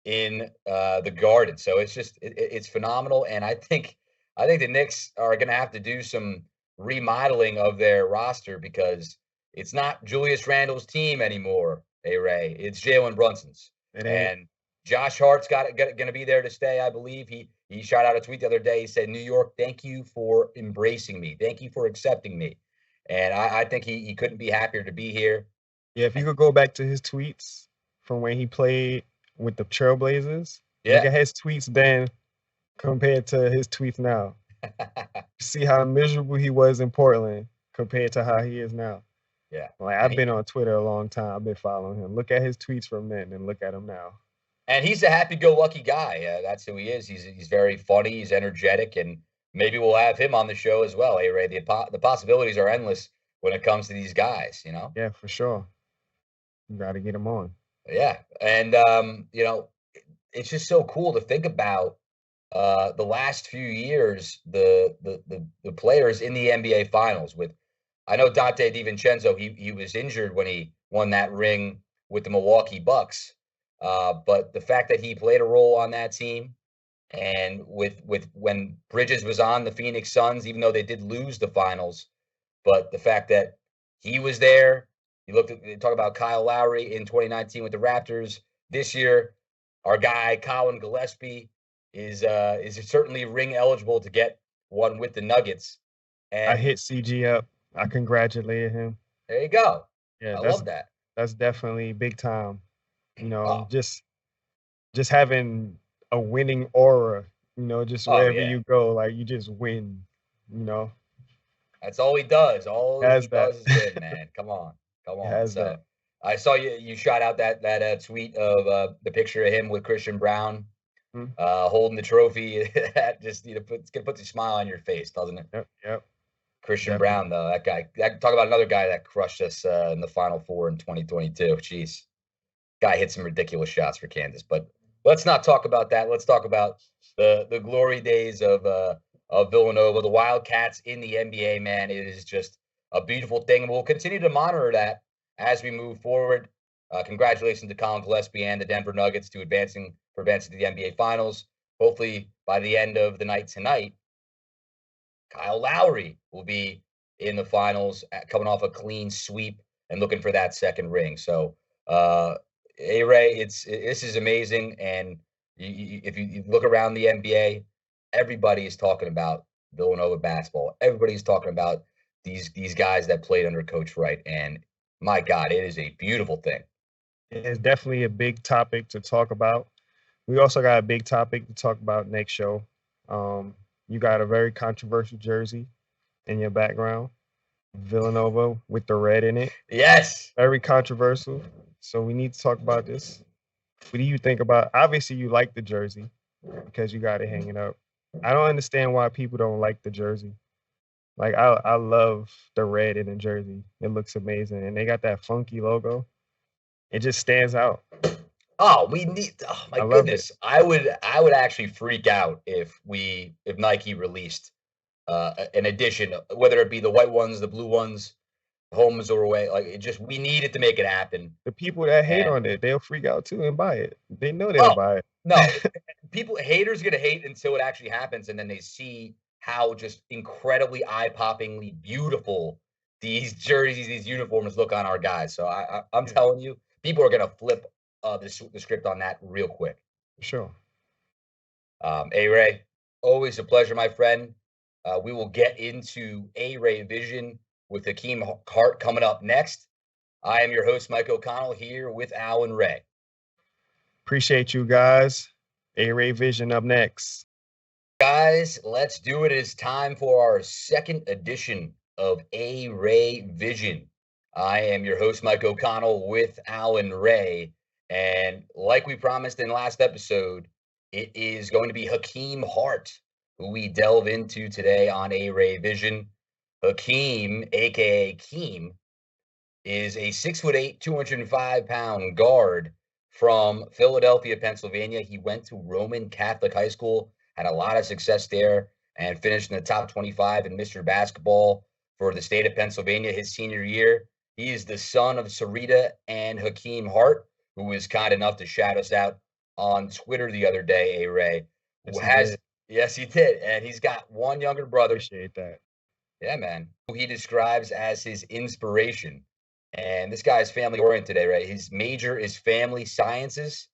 in the Garden. So it's phenomenal, and I think the Knicks are going to have to do some remodeling of their roster because it's not Julius Randle's team anymore. Hey Ray, it's Jalen Brunson's, and Josh Hart's going to be there to stay. I believe he shot out a tweet the other day. He said, "New York, thank you for embracing me. Thank you for accepting me." And I think he couldn't be happier to be here. Yeah, if you could go back to his tweets from when he played with the Trailblazers, look at his tweets then compared to his tweets now. See how miserable he was in Portland compared to how he is now. Yeah. Like, I've been on Twitter a long time. I've been following him. Look at his tweets from then and look at him now. And he's a happy-go-lucky guy. That's who he is. He's very funny. He's energetic, and maybe we'll have him on the show as well. Hey, Ray, the possibilities are endless when it comes to these guys. Yeah, for sure. You got to get him on. Yeah, and it's just so cool to think about the last few years, the players in the NBA Finals. I know Dante DiVincenzo. He was injured when he won that ring with the Milwaukee Bucks. But the fact that he played a role on that team, and with when Bridges was on the Phoenix Suns, even though they did lose the finals, but the fact that he was there, talk about Kyle Lowry in 2019 with the Raptors. This year, our guy Colin Gillespie is certainly ring eligible to get one with the Nuggets. And I hit CG up. I congratulated him. There you go. Yeah, I love that. That's definitely big time. Just having a winning aura, just wherever you go, like you just win, That's all he does. All he does is win, man. Come on. So I saw you shot out that tweet of the picture of him with Christian Brown holding the trophy. That just it's gonna put a smile on your face, doesn't it? Yep. Christian Brown, though, that guy. Talk about another guy that crushed us in the Final Four in 2022. Jeez. Guy hit some ridiculous shots for Kansas, but let's not talk about that. Let's talk about the glory days of Villanova, the Wildcats in the NBA. Man, it is just a beautiful thing, and we'll continue to monitor that as we move forward. Congratulations to Colin Gillespie and the Denver Nuggets to advancing to the NBA Finals. Hopefully, by the end of the night tonight, Kyle Lowry will be in the finals, coming off a clean sweep and looking for that second ring. So, Ray, this is amazing. And if you look around the NBA, everybody is talking about Villanova basketball. Everybody's talking about these guys that played under Coach Wright. And my God, it is a beautiful thing. It's definitely a big topic to talk about. We also got a big topic to talk about next show. You got a very controversial jersey in your background, Villanova with the red in it. Yes. Very controversial. So we need to talk about this. What do you think about? Obviously, you like the jersey because you got it hanging up. I don't understand why people don't like the jersey. Like I love the red in the jersey. It looks amazing, and they got that funky logo. It just stands out. Oh, my goodness. I would actually freak out if Nike released an edition, whether it be the white ones, the blue ones, homes or away. Like we needed to make it happen. The people that hate on it, they'll freak out too and buy it. They know they'll buy it. No, haters gonna hate until it actually happens, and then they see how just incredibly eye-poppingly beautiful these jerseys, these uniforms look on our guys. So I'm telling you, people are gonna flip the script on that real quick. Sure. A-Ray, always a pleasure, my friend. We will get into A-Ray Vision with Hakim Hart coming up next. I am your host, Mike O'Connell, here with Al and Ray. Appreciate you guys. A-Ray Vision up next. Guys, let's do it. It's time for our second edition of A-Ray Vision. I am your host, Mike O'Connell, with Al and Ray. And like we promised in the last episode, it is going to be Hakim Hart, who we delve into today on A-Ray Vision. Hakim, a.k.a. Keem, is a 6'8", 205-pound guard from Philadelphia, Pennsylvania. He went to Roman Catholic High School, had a lot of success there, and finished in the top 25 in Mr. Basketball for the state of Pennsylvania his senior year. He is the son of Sarita and Hakim Hart, who was kind enough to shout us out on Twitter the other day, A-Ray. Yes, he did. And he's got one younger brother. Appreciate that. Yeah, man. Who he describes as his inspiration. And this guy is family oriented today, right? His major is family sciences.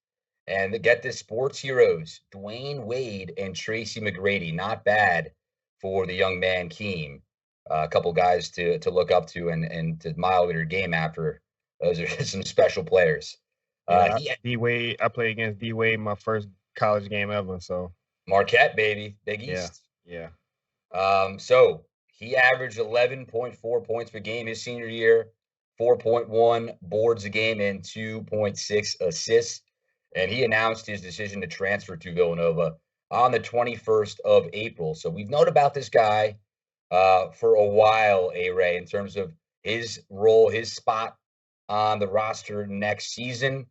And get this, sports heroes, Dwayne Wade and Tracy McGrady. Not bad for the young man, Keem. A couple guys to look up to and to admire their game after. Those are some special players. D-Wade, I played against D-Wade my first college game ever. So Marquette, baby. Big East. Yeah. So he averaged 11.4 points per game his senior year, 4.1 boards a game, and 2.6 assists. And he announced his decision to transfer to Villanova on the 21st of April. So we've known about this guy for a while, A-Ray, in terms of his role, his spot on the roster next season.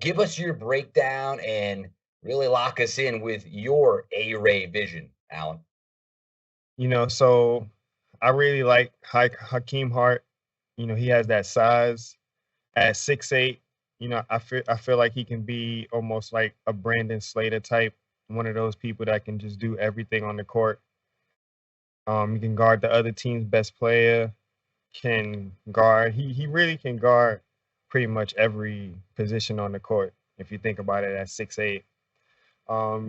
Give us your breakdown and really lock us in with your A-Ray vision, Alan. So I really like Hakim Hart. He has that size at 6'8". I feel like he can be almost like a Brandon Slater type, one of those people that can just do everything on the court. He can guard the other team's best player, can guard. He really can guard pretty much every position on the court, if you think about it at 6'8".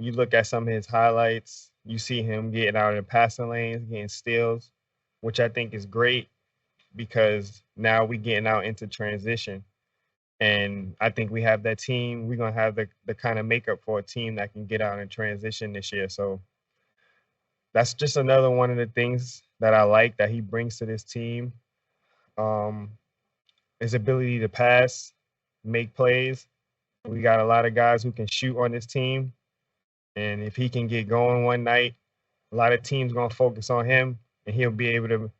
You look at some of his highlights, you see him getting out in the passing lanes, getting steals, which I think is great because now we're getting out into transition. And I think we have that team. We're going to have the kind of makeup for a team that can get out in transition this year. So that's just another one of the things that I like that he brings to this team. His ability to pass, make plays. We got a lot of guys who can shoot on this team. And if he can get going one night, a lot of teams going to focus on him, and he'll be able to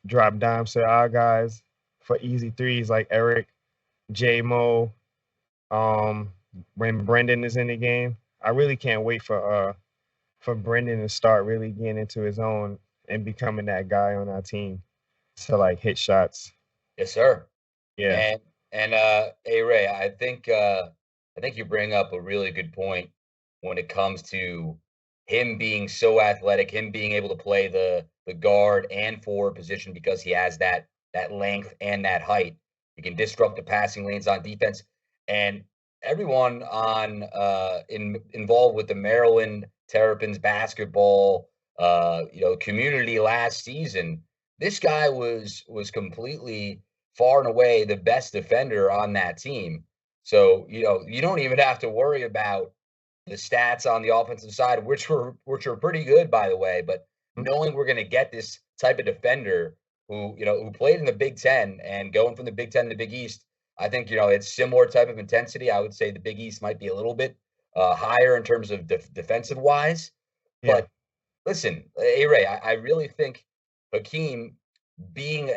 drop dimes to our guys for easy threes like Eric, J-Mo, when Brendan is in the game. I really can't wait for Brendan to start really getting into his own and becoming that guy on our team to hit shots. Yes, sir. Yeah. And And hey Ray, I think you bring up a really good point when it comes to him being so athletic, him being able to play the guard and forward position because he has that length and that height. He can disrupt the passing lanes on defense. And everyone on involved with the Maryland Terrapins basketball community last season, this guy was completely far and away the best defender on that team. So, you don't even have to worry about the stats on the offensive side, which were pretty good, by the way. But knowing we're going to get this type of defender who played in the Big Ten and going from the Big Ten to the Big East, I think it's similar type of intensity. I would say the Big East might be a little bit higher in terms of defensive wise. Yeah. But listen, hey Ray, I really think Hakim being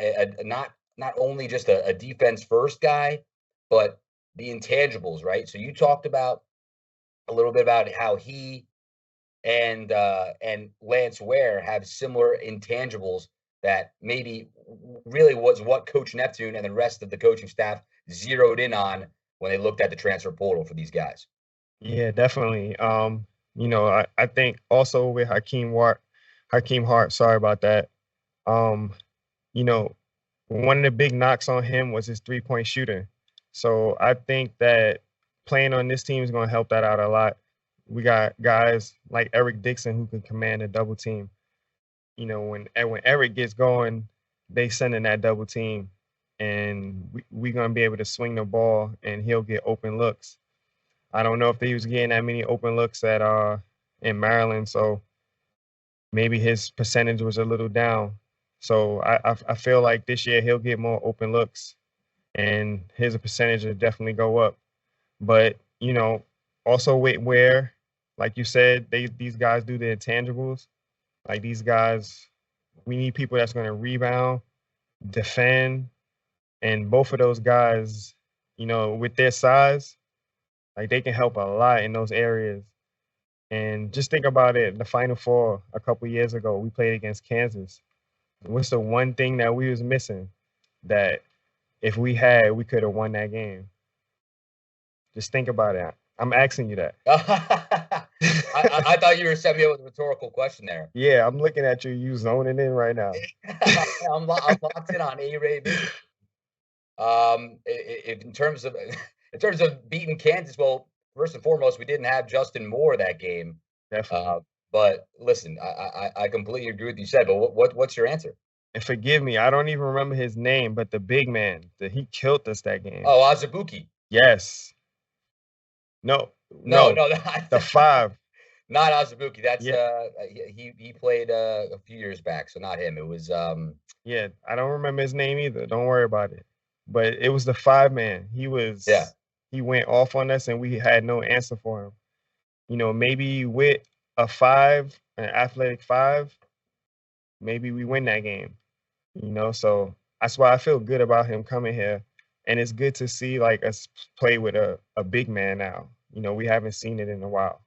not only just a defense first guy, but the intangibles, right? So you talked about a little bit about how he and Lance Ware have similar intangibles that maybe really was what Coach Neptune and the rest of the coaching staff zeroed in on when they looked at the transfer portal for these guys. Yeah, definitely. I think also with Hakeem Hart, sorry about that. Um, you know, one of the big knocks on him was his three-point shooting. So I think that playing on this team is going to help that out a lot. We got guys like Eric Dixon who can command a double team. When Eric gets going, they send in that double team, and we're going to be able to swing the ball, and he'll get open looks. I don't know if he was getting that many open looks at in Maryland, so maybe his percentage was a little down. So I feel like this year he'll get more open looks, and his percentage will definitely go up. But also with Ware, like you said, these guys do the intangibles. Like these guys, we need people that's going to rebound, defend, and both of those guys, with their size, like they can help a lot in those areas. And just think about it, the Final Four a couple years ago, we played against Kansas. What's the one thing that we was missing that if we had, we could have won that game? Just think about it. I'm asking you that. I thought you were setting me up with a rhetorical question there. Yeah, I'm looking at you. You zoning in right now. I'm locked in on A-Ray. In terms of beating Kansas, well, first and foremost, we didn't have Justin Moore that game. Definitely. But listen, I completely agree with you said. But what's your answer? And forgive me, I don't even remember his name, but the big man that he killed us that game. Oh, Azubuike. Yes. No. The 5. Not Azubuike. That's he played a few years back, so not him. It was yeah, I don't remember his name either. Don't worry about it. But it was the 5 man. He went off on us and we had no answer for him. Maybe with a 5, an athletic 5, maybe we win that game. So that's why I feel good about him coming here. And it's good to see like us play with a big man now. We haven't seen it in a while.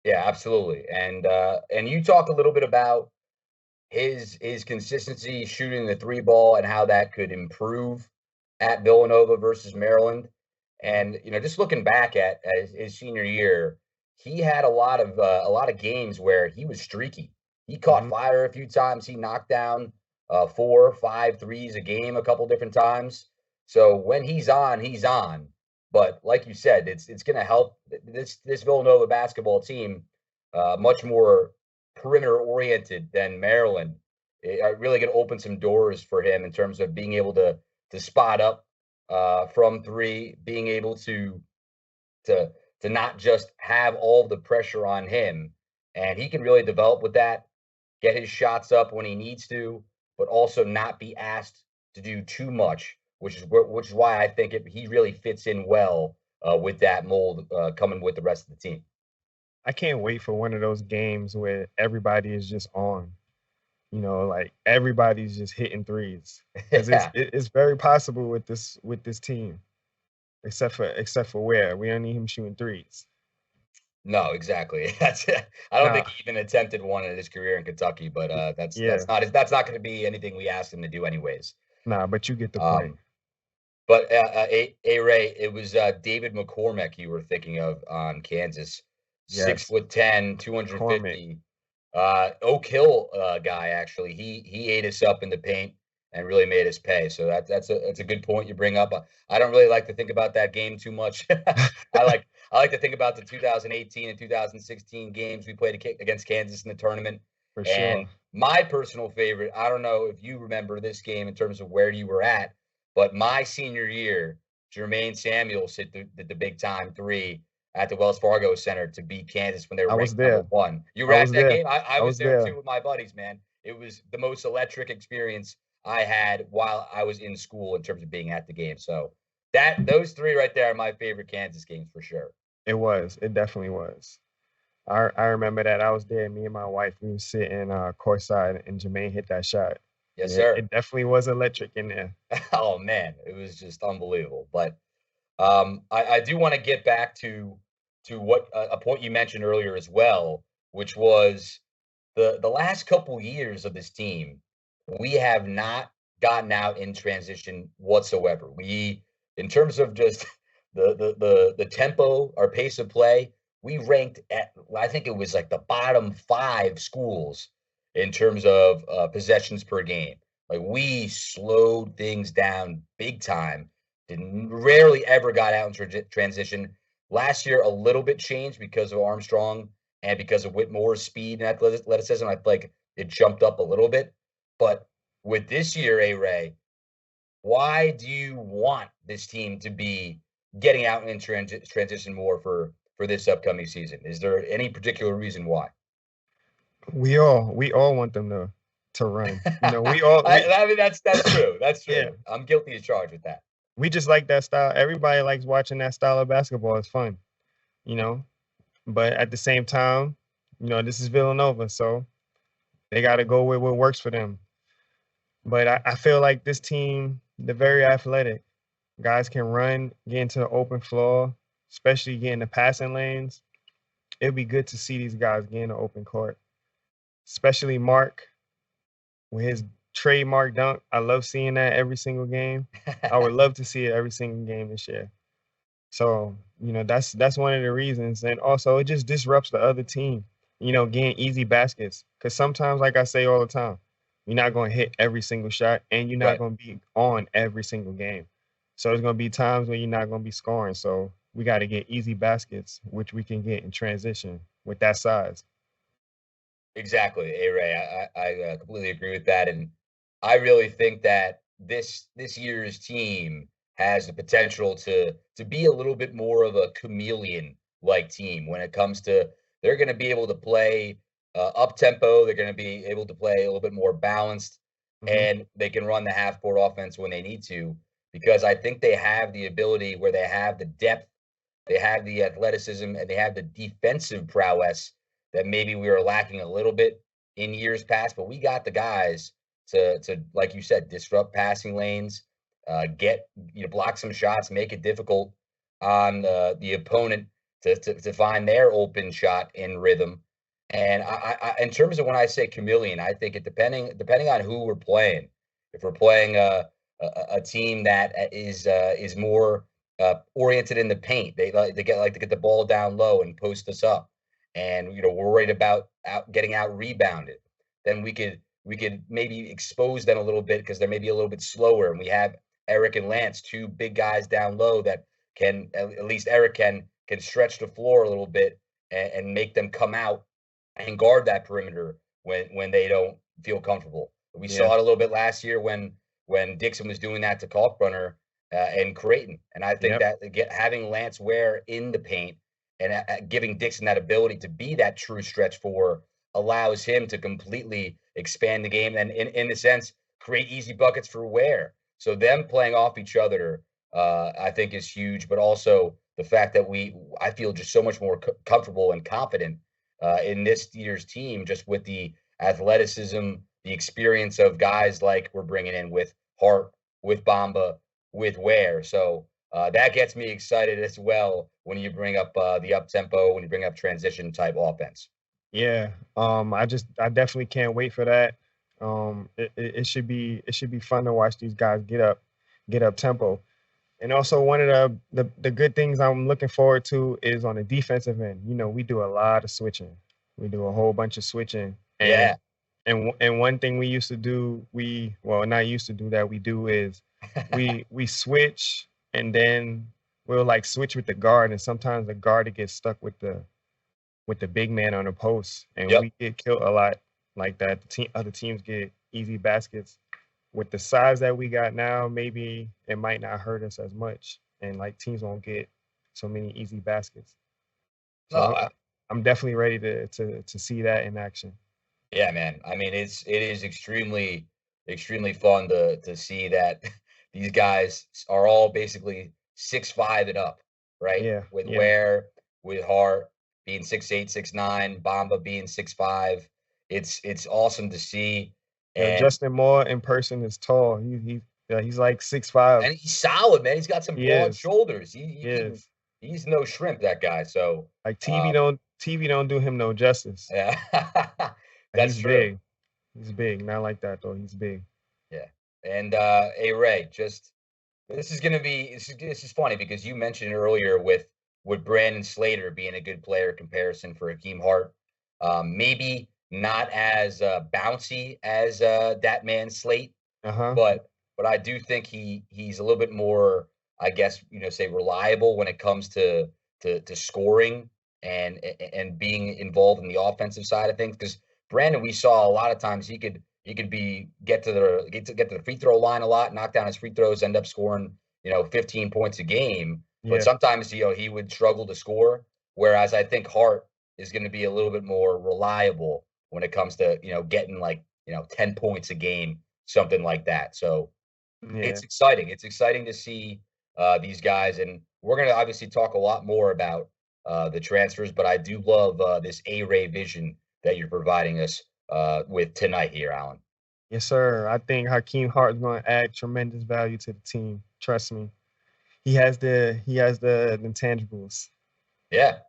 Yeah, absolutely. And you talk a little bit about his consistency shooting the 3 ball and how that could improve at Villanova versus Maryland. And just looking back at his senior year, he had a lot of games where he was streaky. He caught fire a few times. He knocked down 4, 5 threes a game a couple different times. So when he's on, he's on. But like you said, it's going to help this Villanova basketball team much more perimeter oriented than Maryland. It really going to open some doors for him in terms of being able to spot up from 3, being able to not just have all the pressure on him, and he can really develop with that, get his shots up when he needs to, but also not be asked to do too much, which is why I think he really fits in well with that mold coming with the rest of the team. I can't wait for one of those games where everybody is just on. Like everybody's just hitting threes. Because it's very possible with this team, except for Ware. We don't need him shooting threes. No, exactly. I don't think he even attempted one in his career in Kentucky, but that's not going to be anything we asked him to do anyways. But you get the point. But Ray, it was David McCormack you were thinking of on Kansas, Yes, 6'10", McCormick. 250. Oak Hill guy actually. He ate us up in the paint and really made us pay. So that's a good point you bring up. I don't really like to think about that game too much. I like to think about the 2018 and 2016 games we played against Kansas in the tournament. For And sure. my personal favorite, I don't know if you remember this game in terms of where you were at, but my senior year, Jermaine Samuels hit the big time three at the Wells Fargo Center to beat Kansas when they were I was ranked number there. one. You were I at was that there. game? I I was was there there. too with my buddies, man. It was the most electric experience I had while I was in school in terms of being at the game. So those three right there are my favorite Kansas games for sure. It was. It definitely was. I remember that. I was there. Me and my wife, we were sitting courtside, and Jermaine hit that shot. Yes, Yeah, sir. it definitely was electric in there. Oh man, it was just unbelievable. But I do want to get back to what a point you mentioned earlier as well, which was the last couple years of this team, we have not gotten out in transition whatsoever. We, in terms of just the tempo, our pace of play, we ranked at I think it was like the bottom 5 schools in terms of possessions per game. Like we slowed things down big time. Didn't rarely ever got out in transition. Last year, a little bit changed because of Armstrong and because of Whitmore's speed and athleticism. I feel like it jumped up a little bit. But with this year, A-Ray, why do you want this team to be getting out in transition more for this upcoming season? Is there any particular reason why? We all want them to run. You know, we all we I mean, that's true. That's yeah, true. I'm guilty as charged with that. we just like that style. Everybody likes watching that style of basketball. It's fun, you know. But at the same time, this is Villanova, so they got to go with what works for them. But I feel like this team, they're very athletic. Guys can run, get into the open floor, especially get in the passing lanes. It'd be good to see these guys get in the open court, especially Mark with his trademark dunk. I love seeing that every single game. I would love to see it every single game this year. So, that's one of the reasons. And also it just disrupts the other team, getting easy baskets. Because sometimes, like I say all the time, you're not going to hit every single shot and you're not Right. going to be on every single game. So there's going to be times when you're not going to be scoring. So we got to get easy baskets, which we can get in transition with that size. Exactly, A-Ray. I completely agree with that, and I really think that this year's team has the potential to be a little bit more of a chameleon like team when it comes to they're going to be able to play up tempo. They're going to be able to play a little bit more balanced, Hmm. and they can run the half court offense when they need to because I think they have the ability where they have the depth, they have the athleticism, and they have the defensive prowess that maybe we were lacking a little bit in years past. But we got the guys to like you said, disrupt passing lanes, get block some shots, make it difficult on the opponent to find their open shot in rhythm. And in terms of when I say chameleon, I think it depending on who we're playing. If we're playing a team that is more oriented in the paint, they like to get the ball down low and post us up, and we're worried about getting out rebounded. Then we could maybe expose them a little bit because they're maybe a little bit slower, and we have Eric and Lance, two big guys down low that can at least Eric can stretch the floor a little bit and make them come out and guard that perimeter when they don't feel comfortable. We Yeah. saw it a little bit last year when Dixon was doing that to Kalkbrenner and Creighton. And I think Yep. that having Lance Ware in the paint and giving Dixon that ability to be that true stretch four allows him to completely expand the game and in a sense create easy buckets for Ware. So them playing off each other, I think is huge. But also the fact that I feel just so much more comfortable and confident in this year's team, just with the athleticism, the experience of guys like we're bringing in with Hart, with Bamba, with Ware. So that gets me excited as well when you bring up the up tempo, when you bring up transition type offense. Yeah. I definitely can't wait for that. It should be fun to watch these guys get up tempo. And also one of the good things I'm looking forward to is on the defensive end. You know, we do a lot of switching. We do a whole bunch of switching. Yeah. And one thing we used to do, not used to do that, we do is we switch and then we'll like switch with the guard, and sometimes the guard gets stuck with the big man on the post, and Yep. we get killed a lot like that. Other teams get easy baskets. With the size that we got now, maybe it might not hurt us as much, and like teams won't get so many easy baskets. No, So I'm definitely ready to see that in action. yeah, man. I mean, it is extremely fun to see that these guys are all basically 6'5" and up, right? Yeah, With yeah. Ware, with Hart being 6'8", 6'9", Bamba being 6'5". It's awesome to see. You know, And Justin Moore in person is tall. He's like 6'5". he's solid, man. He's got some He broad is. shoulders. He is. He's no shrimp, that guy. So Like TV don't do him no justice. yeah, Like, that's he's true. big. He's big. Not like that though. He's big. Yeah. And hey Ray, just this is funny because you mentioned earlier with Brandon Slater being a good player comparison for Hakim Hart. Maybe not as bouncy as that man Slate, Uh-huh. but I do think he's a little bit more, I guess, say reliable when it comes to scoring and being involved in the offensive side of things. Because Brandon, we saw a lot of times he could get to the free throw line a lot, knock down his free throws, end up scoring 15 points a game. But Yeah. sometimes he would struggle to score. Whereas I think Hart is going to be a little bit more reliable when it comes to getting like 10 points a game, something like that. So Yeah. it's exciting. It's exciting to see these guys, and we're going to obviously talk a lot more about the transfers. But I do love this A-Ray vision that you're providing us with tonight here, Alan. Yes, sir. I think Hakeem Hart is going to add tremendous value to the team. Trust me. He has the intangibles. Yeah,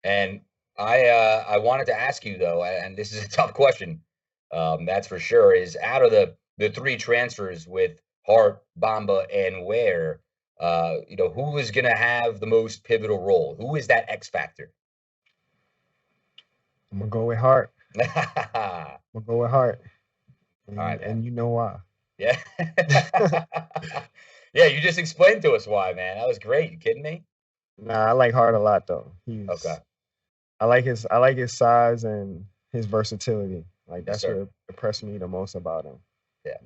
and I wanted to ask you though, and this is a tough question, that's for sure. Is out of the three transfers with Hart, Bamba, and Ware, who is going to have the most pivotal role? Who is that X factor? I'm gonna go with Hart. All I'm gonna go with Hart. right, man. And you know why? Yeah. Yeah, you just explained to us why, man. That was great. You kidding me? Nah, I like Hart a lot though. Okay. I like his size and his versatility. Like Yes, that's sir. what impressed me the most about him. Yeah.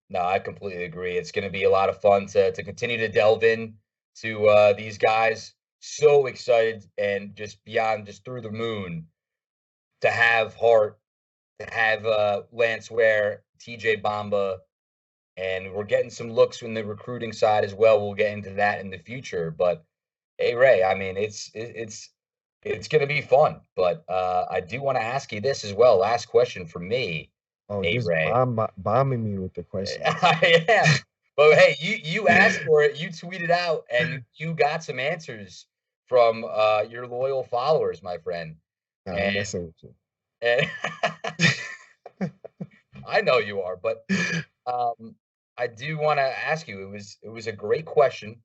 No, I completely agree. It's going to be a lot of fun to continue to delve in to these guys. So excited and just beyond, just through the moon to have Hart, to have Lance Ware, TJ Bamba, and we're getting some looks from the recruiting side as well. We'll get into that in the future. But hey, Ray, I mean, it's going to be fun. But I do want to ask you this as well. Last question for me. Oh, Hey, just Ray. bombing me with the question. I am. But hey, you asked for it. You tweeted out, and you got some answers from your loyal followers, my friend. Nah, I'm And, messing with you. and I know you are, but I do want to ask you. It was a great question,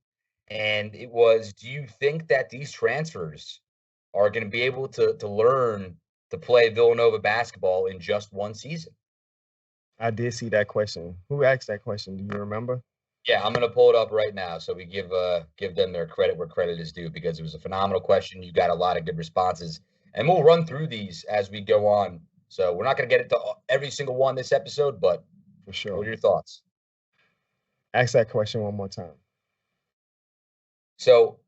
and it was: do you think that these transfers are going to be able to learn to play Villanova basketball in just one season? I did see that question. Who asked that question? Do you remember? Yeah, I'm gonna pull it up right now so we give them their credit where credit is due, because it was a phenomenal question. You got a lot of good responses, and we'll run through these as we go on. So we're not gonna get into every single one this episode, but For sure. what are your thoughts? Ask that question one more time. So,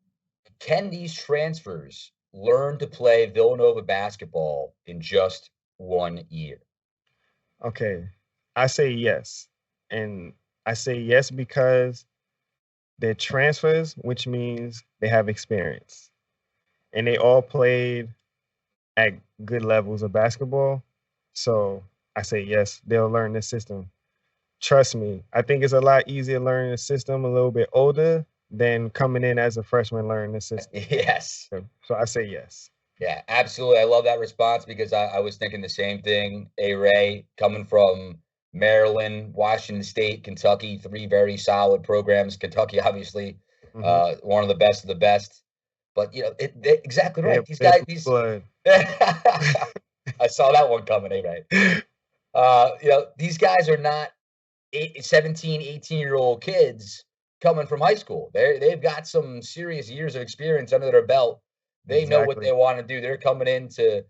can these transfers learn to play Villanova basketball in just 1 year? Okay. I say yes. And I say yes because they're transfers, which means they have experience. And they all played at good levels of basketball. So I say yes, they'll learn the system. Trust me, I think it's a lot easier learning the system a little bit older than coming in as a freshman learning the system. Yes. So I say yes. Yeah, absolutely. I love that response because I was thinking the same thing. Ray, coming from Maryland, Washington State, Kentucky, 3 very solid programs. Kentucky, obviously, one of the best. But exactly right. These guys, blood. I saw that one coming, right? These guys are not 17, 18-year-old kids coming from high school. They've got some serious years of experience under their belt. They know what they want to do. They're coming in to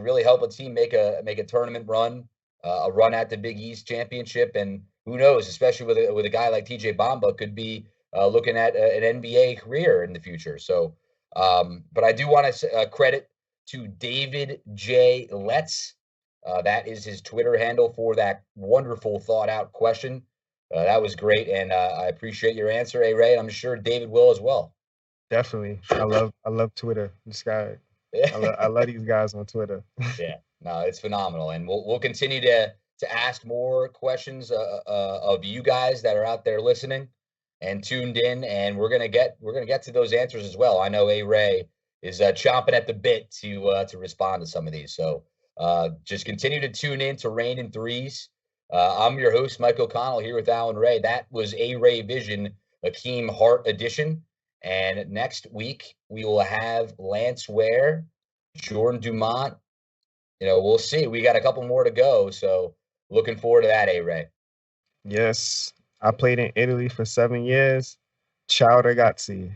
really help a team make a tournament run, a run at the Big East championship, and who knows, especially with a guy like TJ Bamba, could be looking at an NBA career in the future. So, but I do want to credit to David J. Letts. That is his Twitter handle for that wonderful thought out question. That was great, and I appreciate your answer, Ray. And I'm sure David will as well. Definitely, I love Twitter. This guy, I love these guys on Twitter. Yeah, no, it's phenomenal, and we'll continue to ask more questions of you guys that are out there listening and tuned in, and we're gonna get to those answers as well. I know Ray is chomping at the bit to respond to some of these, so just continue to tune in to Raynin Threes. I'm your host, Mike O'Connell, here with Alan Ray. That was Ray Vision, Hakim Hart edition. And next week, we will have Lance Ware, Jordan Dumont. We'll see. We got a couple more to go. So looking forward to that, Ray. Yes. I played in Italy for 7 years. Ciao ragazzi.